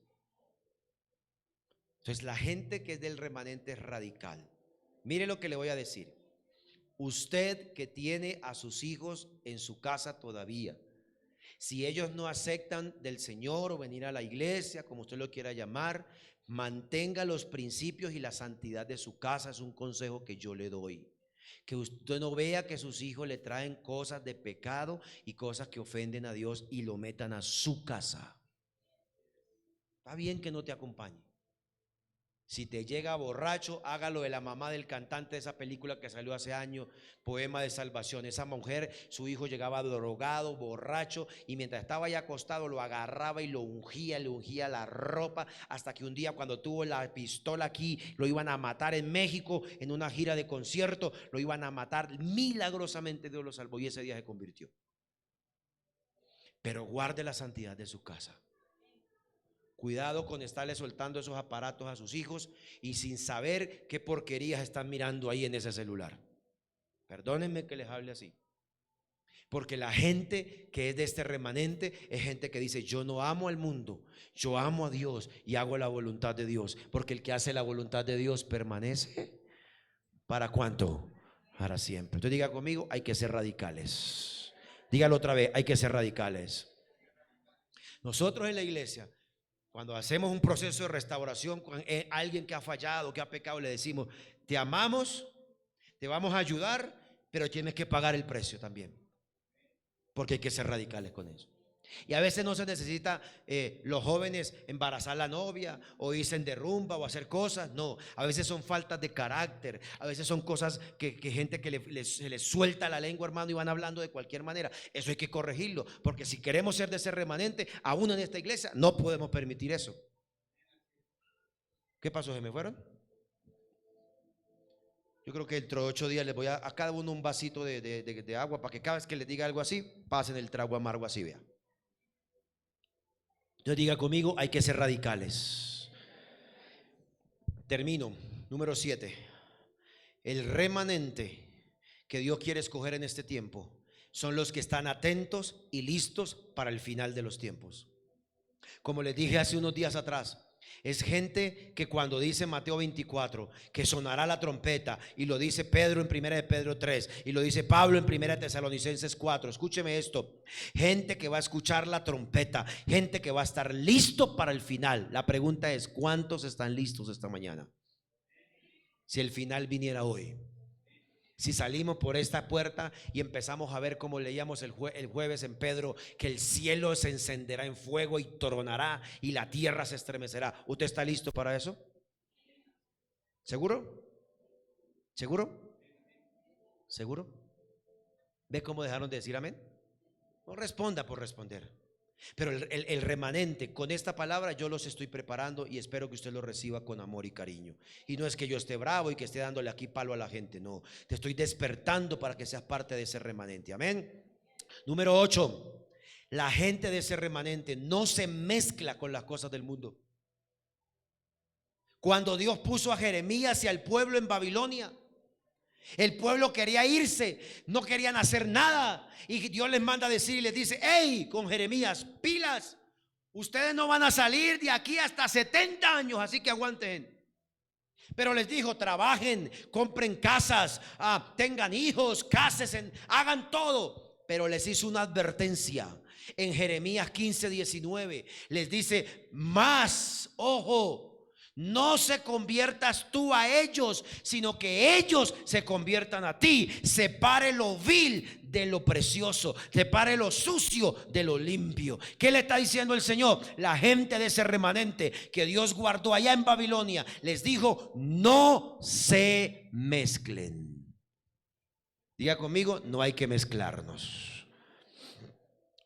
[SPEAKER 1] Entonces la gente que es del remanente es radical. Mire lo que le voy a decir. Usted que tiene a sus hijos en su casa todavía, si ellos no aceptan del Señor o venir a la iglesia, como usted lo quiera llamar, mantenga los principios y la santidad de su casa. Es un consejo que yo le doy. Que usted no vea que sus hijos le traen cosas de pecado y cosas que ofenden a Dios y lo metan a su casa. Está bien que no te acompañe. Si te llega borracho, hágalo de la mamá del cantante de esa película que salió hace años, Poema de Salvación. Esa mujer, su hijo llegaba drogado, borracho, y mientras estaba ahí acostado lo agarraba y lo ungía, le ungía la ropa, hasta que un día, cuando tuvo la pistola aquí, lo iban a matar en México en una gira de concierto, lo iban a matar. Milagrosamente Dios lo salvó y ese día se convirtió. Pero guarde la santidad de su casa. Cuidado con estarle soltando esos aparatos a sus hijos y sin saber qué porquerías están mirando ahí en ese celular. Perdónenme que les hable así. Porque la gente que es de este remanente es gente que dice: yo no amo al mundo, yo amo a Dios y hago la voluntad de Dios. Porque el que hace la voluntad de Dios permanece. ¿Para cuánto? Para siempre. Entonces diga conmigo: hay que ser radicales. Dígalo otra vez: hay que ser radicales. Nosotros en la iglesia, cuando hacemos un proceso de restauración con alguien que ha fallado, que ha pecado, le decimos: te amamos, te vamos a ayudar, pero tienes que pagar el precio también. Porque hay que ser radicales con eso. Y a veces no se necesita los jóvenes embarazar a la novia o irse en derrumba o hacer cosas. No, a veces son faltas de carácter. A veces son cosas que gente que se les suelta la lengua, hermano, y van hablando de cualquier manera. Eso hay que corregirlo, porque si queremos ser de ese remanente, aún en esta iglesia, no podemos permitir eso. ¿Qué pasó? ¿Se me fueron? Yo creo que dentro de 8 días les voy a cada uno un vasito de agua, para que cada vez que les diga algo así, pasen el trago amargo así, vea. Entonces diga conmigo: hay que ser radicales. Termino. Número 7. El remanente que Dios quiere escoger en este tiempo son los que están atentos y listos para el final de los tiempos. Como les dije hace unos días atrás, es gente que cuando dice Mateo 24 que sonará la trompeta, y lo dice Pedro en 1 de Pedro 3 y lo dice Pablo en 1 de Tesalonicenses 4, escúcheme esto: gente que va a escuchar la trompeta, gente que va a estar listo para el final. La pregunta es: ¿cuántos están listos esta mañana? Si el final viniera hoy, si salimos por esta puerta y empezamos a ver, como leíamos el jueves en Pedro, que el cielo se encenderá en fuego y tronará y la tierra se estremecerá, ¿usted está listo para eso? ¿Seguro? ¿Seguro? ¿Seguro? ¿Ve cómo dejaron de decir amén? No responda por responder. Pero el remanente, con esta palabra yo los estoy preparando y espero que usted lo reciba con amor y cariño. Y no es que yo esté bravo y que esté dándole aquí palo a la gente, no. Te estoy despertando para que seas parte de ese remanente. Amén. Número 8. La gente de ese remanente no se mezcla con las cosas del mundo. Cuando Dios puso a Jeremías y al pueblo en Babilonia, el pueblo quería irse, no querían hacer nada, y Dios les manda a decir y les dice: hey, con Jeremías, pilas, ustedes no van a salir de aquí hasta 70 años, así que aguanten. Pero les dijo: trabajen, compren casas, tengan hijos, cásense, hagan todo. Pero les hizo una advertencia en Jeremías 15:19. Les dice: más, ojo, no se conviertas tú a ellos, sino que ellos se conviertan a ti. Separe lo vil de lo precioso, separe lo sucio de lo limpio. ¿Qué le está diciendo el Señor? La gente de ese remanente que Dios guardó allá en Babilonia, les dijo: no se mezclen. Diga conmigo: no hay que mezclarnos.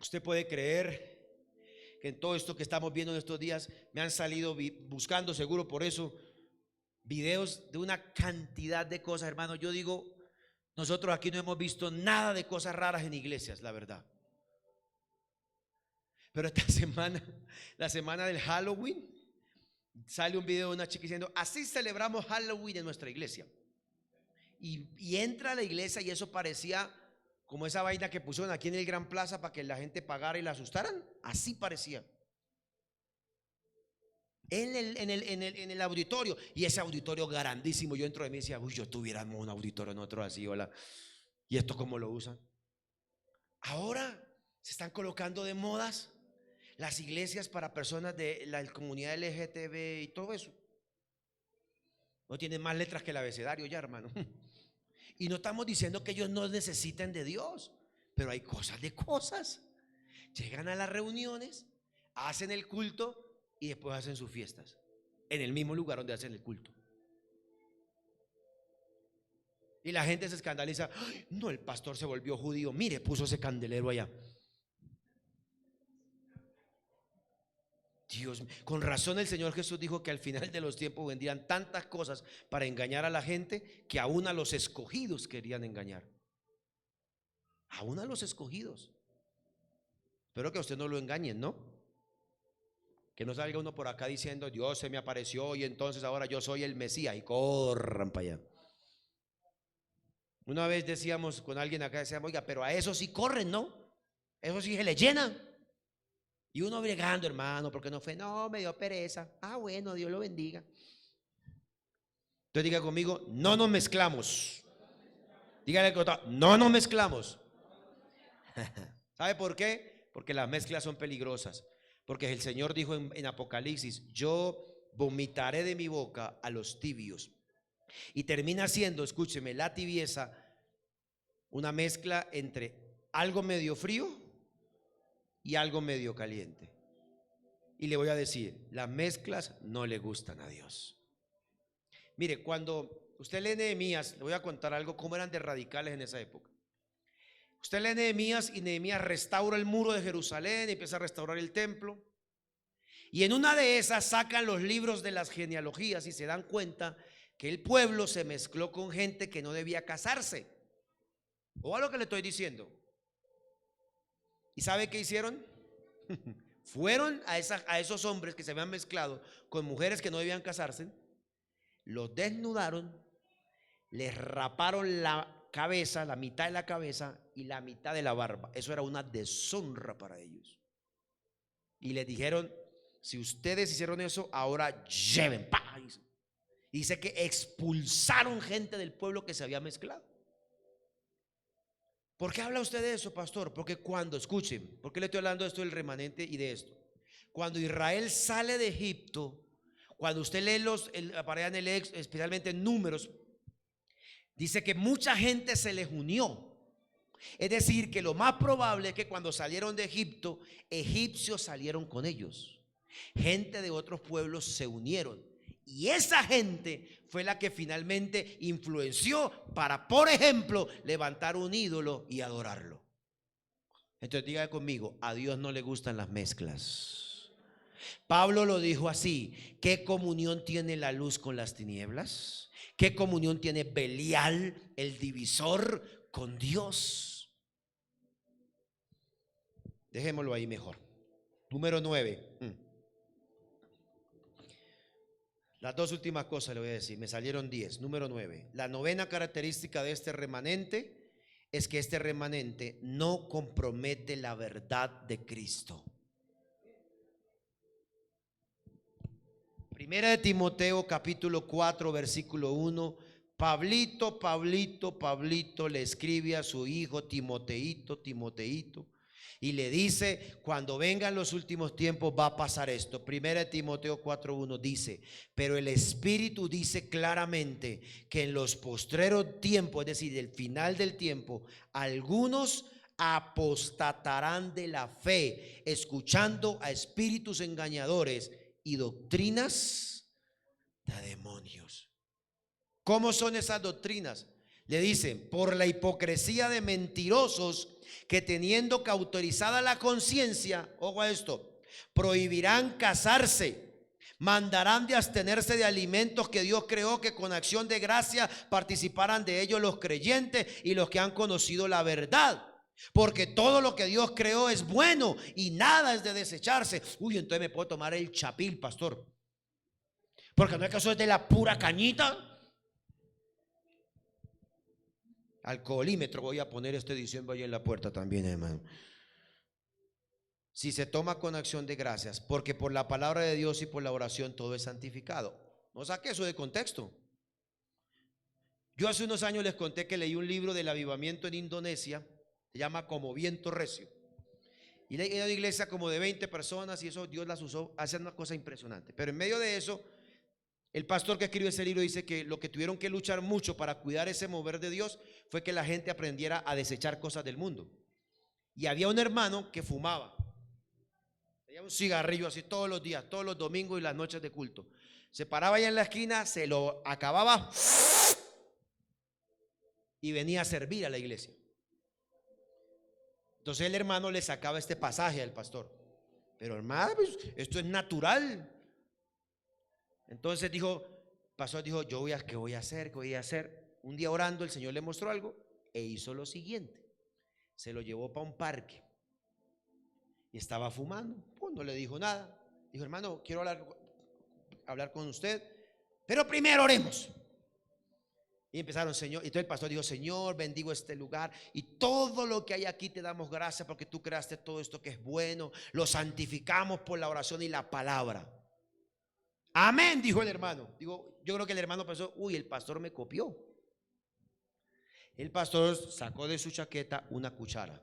[SPEAKER 1] Usted puede creer que en todo esto que estamos viendo en estos días me han salido buscando, seguro por eso, videos de una cantidad de cosas, hermano. Yo digo, nosotros aquí no hemos visto nada de cosas raras en iglesias, la verdad. Pero esta semana, la semana del Halloween, sale un video de una chica diciendo: así celebramos Halloween en nuestra iglesia. Y entra a la iglesia y eso parecía como esa vaina que pusieron aquí en el Gran Plaza para que la gente pagara y la asustaran. Así parecía en el auditorio. Y ese auditorio grandísimo, yo entro de mí y decía: uy, yo tuviéramos un auditorio nosotros así, hola. ¿Y esto cómo lo usan? Ahora se están colocando de modas las iglesias para personas de la comunidad LGTB y todo eso. No tienen más letras que el abecedario ya, hermano. Y no estamos diciendo que ellos no necesiten de Dios, pero hay cosas de cosas. Llegan a las reuniones, hacen el culto y después hacen sus fiestas en el mismo lugar donde hacen el culto. Y la gente se escandaliza: ¡ay, no, el pastor se volvió judío! Mire, puso ese candelero allá. Dios, con razón el Señor Jesús dijo que al final de los tiempos vendrían tantas cosas para engañar a la gente, que aún a los escogidos querían engañar. Aún a los escogidos. Espero que a usted no lo engañen, ¿no? Que no salga uno por acá diciendo: Dios se me apareció y entonces ahora yo soy el Mesías, y corran para allá. Una vez decíamos con alguien acá, decíamos, oiga, pero a eso sí corren, ¿no? Eso sí se le llenan. Y uno bregando, hermano, porque no fue, no, me dio pereza. Ah, bueno, Dios lo bendiga. Entonces diga conmigo, no nos mezclamos. Dígale que no nos mezclamos. ¿Sabe por qué? Porque las mezclas son peligrosas. Porque el Señor dijo en Apocalipsis, yo vomitaré de mi boca a los tibios. Y termina siendo, escúcheme, la tibieza una mezcla entre algo medio frío y algo medio caliente. Y le voy a decir, las mezclas no le gustan a Dios. Mire, cuando usted lee Nehemías, le voy a contar algo, cómo eran de radicales en esa época. Usted lee Nehemías y Nehemías restaura el muro de Jerusalén y empieza a restaurar el templo. Y en una de esas sacan los libros de las genealogías y se dan cuenta que el pueblo se mezcló con gente que no debía casarse. ¿O a lo que le estoy diciendo? ¿Y sabe qué hicieron? Fueron a esos hombres que se habían mezclado con mujeres que no debían casarse, los desnudaron, les raparon la cabeza, la mitad de la cabeza y la mitad de la barba. Eso era una deshonra para ellos. Y les dijeron, si ustedes hicieron eso, ahora lleven. ¡Pah! Dice que expulsaron gente del pueblo que se había mezclado. ¿Por qué habla usted de eso, pastor? Porque cuando, escuchen, ¿por qué le estoy hablando de esto del remanente y de esto? Cuando Israel sale de Egipto, cuando usted lee para allá en el especialmente en Números, dice que mucha gente se les unió. Es decir, que lo más probable es que cuando salieron de Egipto, egipcios salieron con ellos. Gente de otros pueblos se unieron. Y esa gente fue la que finalmente influenció para, por ejemplo, levantar un ídolo y adorarlo. Entonces diga conmigo, a Dios no le gustan las mezclas. Pablo lo dijo así, ¿qué comunión tiene la luz con las tinieblas? ¿Qué comunión tiene Belial, el divisor, con Dios? Dejémoslo ahí mejor. Número 9. Las dos últimas cosas le voy a decir, me salieron 10. Número 9. La novena característica de este remanente es que este remanente no compromete la verdad de Cristo. Primera de Timoteo capítulo 4 versículo 1. Pablito le escribe a su hijo Timoteito, y le dice, cuando vengan los últimos tiempos va a pasar esto. Primera de Timoteo 4:1 dice, pero el Espíritu dice claramente que en los postreros tiempos, es decir, el final del tiempo, algunos apostatarán de la fe, escuchando a espíritus engañadores y doctrinas de demonios. ¿Cómo son esas doctrinas? Le dicen, por la hipocresía de mentirosos que teniendo cauterizada la conciencia, ojo a esto, prohibirán casarse, mandarán de abstenerse de alimentos que Dios creó, que con acción de gracia participaran de ellos los creyentes y los que han conocido la verdad. Porque todo lo que Dios creó es bueno y nada es de desecharse. Uy, entonces me puedo tomar el chapil, pastor, porque no es que eso es de la pura cañita. Alcoholímetro voy a poner esta edición, vaya en la puerta también, hermano. Si se toma con acción de gracias, porque por la palabra de Dios y por la oración todo es santificado. No saque eso de contexto. Yo hace unos años les conté que leí un libro del avivamiento en Indonesia, se llama Como Viento Recio. Y leí una iglesia como de 20 personas y eso Dios las usó, hacen una cosa impresionante. Pero en medio de eso, el pastor que escribió ese libro dice que lo que tuvieron que luchar mucho para cuidar ese mover de Dios fue que la gente aprendiera a desechar cosas del mundo. Y había un hermano que fumaba. Tenía un cigarrillo así todos los días, todos los domingos y las noches de culto. Se paraba allá en la esquina, se lo acababa y venía a servir a la iglesia. Entonces el hermano le sacaba este pasaje al pastor. Pero hermano, pues, esto es natural. Entonces dijo, pastor dijo, ¿qué voy a hacer? ¿Qué voy a hacer? Un día orando el Señor le mostró algo e hizo lo siguiente. Se lo llevó para un parque y estaba fumando. Pues no le dijo nada. Dijo, hermano, quiero hablar con usted, pero primero oremos. Y empezaron, Señor, y entonces el pastor dijo, Señor, bendigo este lugar y todo lo que hay aquí te damos gracias porque tú creaste todo esto que es bueno, lo santificamos por la oración y la palabra. Amén, dijo el hermano. Digo, yo creo que el hermano pensó, uy, el pastor me copió. El pastor sacó de su chaqueta una cuchara.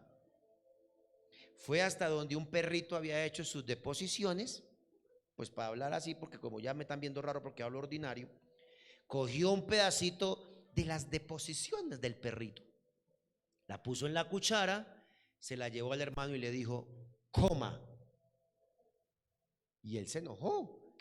[SPEAKER 1] Fue hasta donde un perrito había hecho sus deposiciones, pues para hablar así, porque como ya me están viendo raro porque hablo ordinario, cogió un pedacito de las deposiciones del perrito, la puso en la cuchara, se la llevó al hermano y le dijo, coma. Y él se enojó.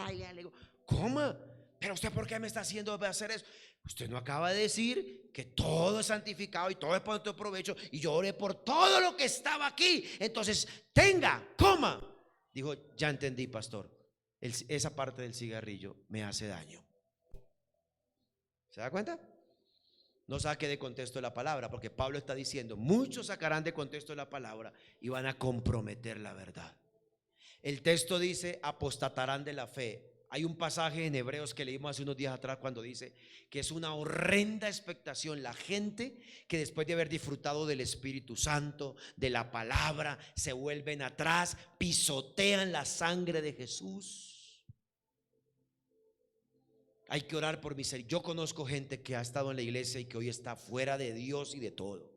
[SPEAKER 1] Le digo, coma, pero usted ¿por qué me está haciendo hacer eso? Usted no acaba de decir que todo es santificado y todo es por tu provecho, y yo oré por todo lo que estaba aquí, entonces tenga, coma. Dijo, ya entendí, pastor, esa parte del cigarrillo me hace daño. ¿Se da cuenta? No saque de contexto la palabra, porque Pablo está diciendo, muchos sacarán de contexto la palabra y van a comprometer la verdad. El texto dice, apostatarán de la fe. Hay un pasaje en Hebreos que leímos hace unos días atrás cuando dice que es una horrenda expectación la gente que después de haber disfrutado del Espíritu Santo, de la palabra, se vuelven atrás, pisotean la sangre de Jesús. Hay que orar por misericordia. Yo conozco gente que ha estado en la iglesia y que hoy está fuera de Dios y de todo.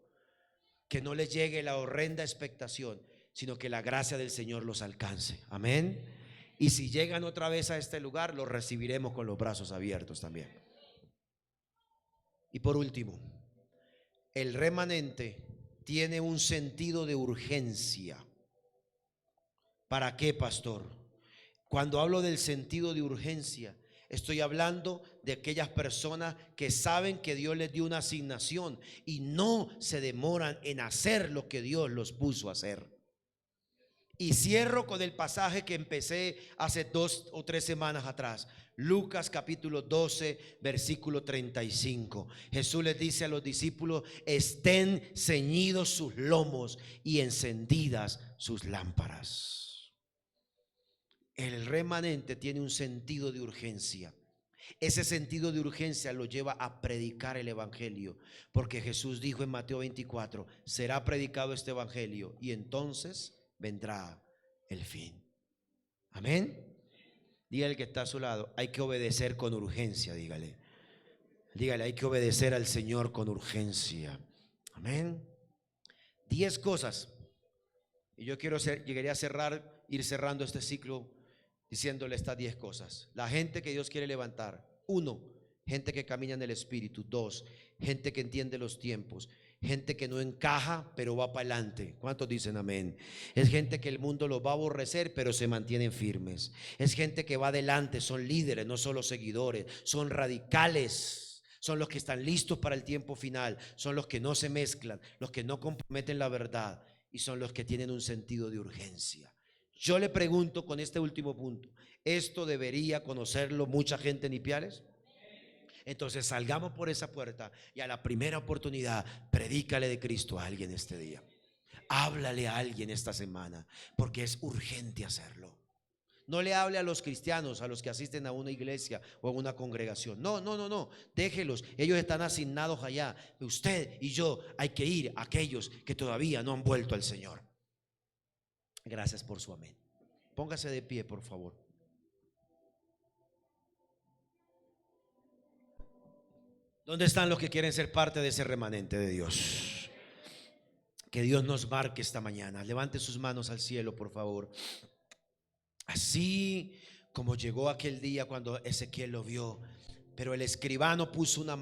[SPEAKER 1] Que no les llegue la horrenda expectación, sino que la gracia del Señor los alcance. Amén. Y si llegan otra vez a este lugar, los recibiremos con los brazos abiertos también. Y por último, el remanente tiene un sentido de urgencia. ¿Para qué, pastor? Cuando hablo del sentido de urgencia, estoy hablando de aquellas personas que saben que Dios les dio una asignación y no se demoran en hacer lo que Dios los puso a hacer. Y cierro con el pasaje que empecé hace 2 o 3 semanas atrás. Lucas capítulo 12, versículo 35. Jesús les dice a los discípulos, estén ceñidos sus lomos y encendidas sus lámparas. El remanente tiene un sentido de urgencia. Ese sentido de urgencia lo lleva a predicar el evangelio, porque Jesús dijo en Mateo 24, será predicado este evangelio y entonces vendrá el fin. Amén. Dígale que está a su lado, hay que obedecer con urgencia. Dígale, hay que obedecer al Señor con urgencia. Amén. 10 cosas. Y yo llegaría a ir cerrando este ciclo diciéndole estas 10 cosas. La gente que Dios quiere levantar. 1, gente que camina en el Espíritu. 2, gente que entiende los tiempos. Gente que no encaja, pero va para adelante. ¿Cuántos dicen amén? Es gente que el mundo los va a aborrecer, pero se mantienen firmes. Es gente que va adelante, son líderes, no solo seguidores. Son radicales. Son los que están listos para el tiempo final. Son los que no se mezclan, los que no comprometen la verdad. Y son los que tienen un sentido de urgencia. Yo le pregunto con este último punto, ¿esto debería conocerlo mucha gente en Ipiales? Entonces salgamos por esa puerta y a la primera oportunidad predícale de Cristo a alguien este día. Háblale a alguien esta semana, porque es urgente hacerlo. No le hable a los cristianos, a los que asisten a una iglesia o a una congregación. No, déjelos, ellos están asignados allá. Usted y yo hay que ir a aquellos que todavía no han vuelto al Señor. Gracias por su amén. Póngase de pie, por favor. ¿Dónde están los que quieren ser parte de ese remanente de Dios? Que Dios nos marque esta mañana. Levante sus manos al cielo, por favor. Así como llegó aquel día cuando Ezequiel lo vio, pero el escribano puso una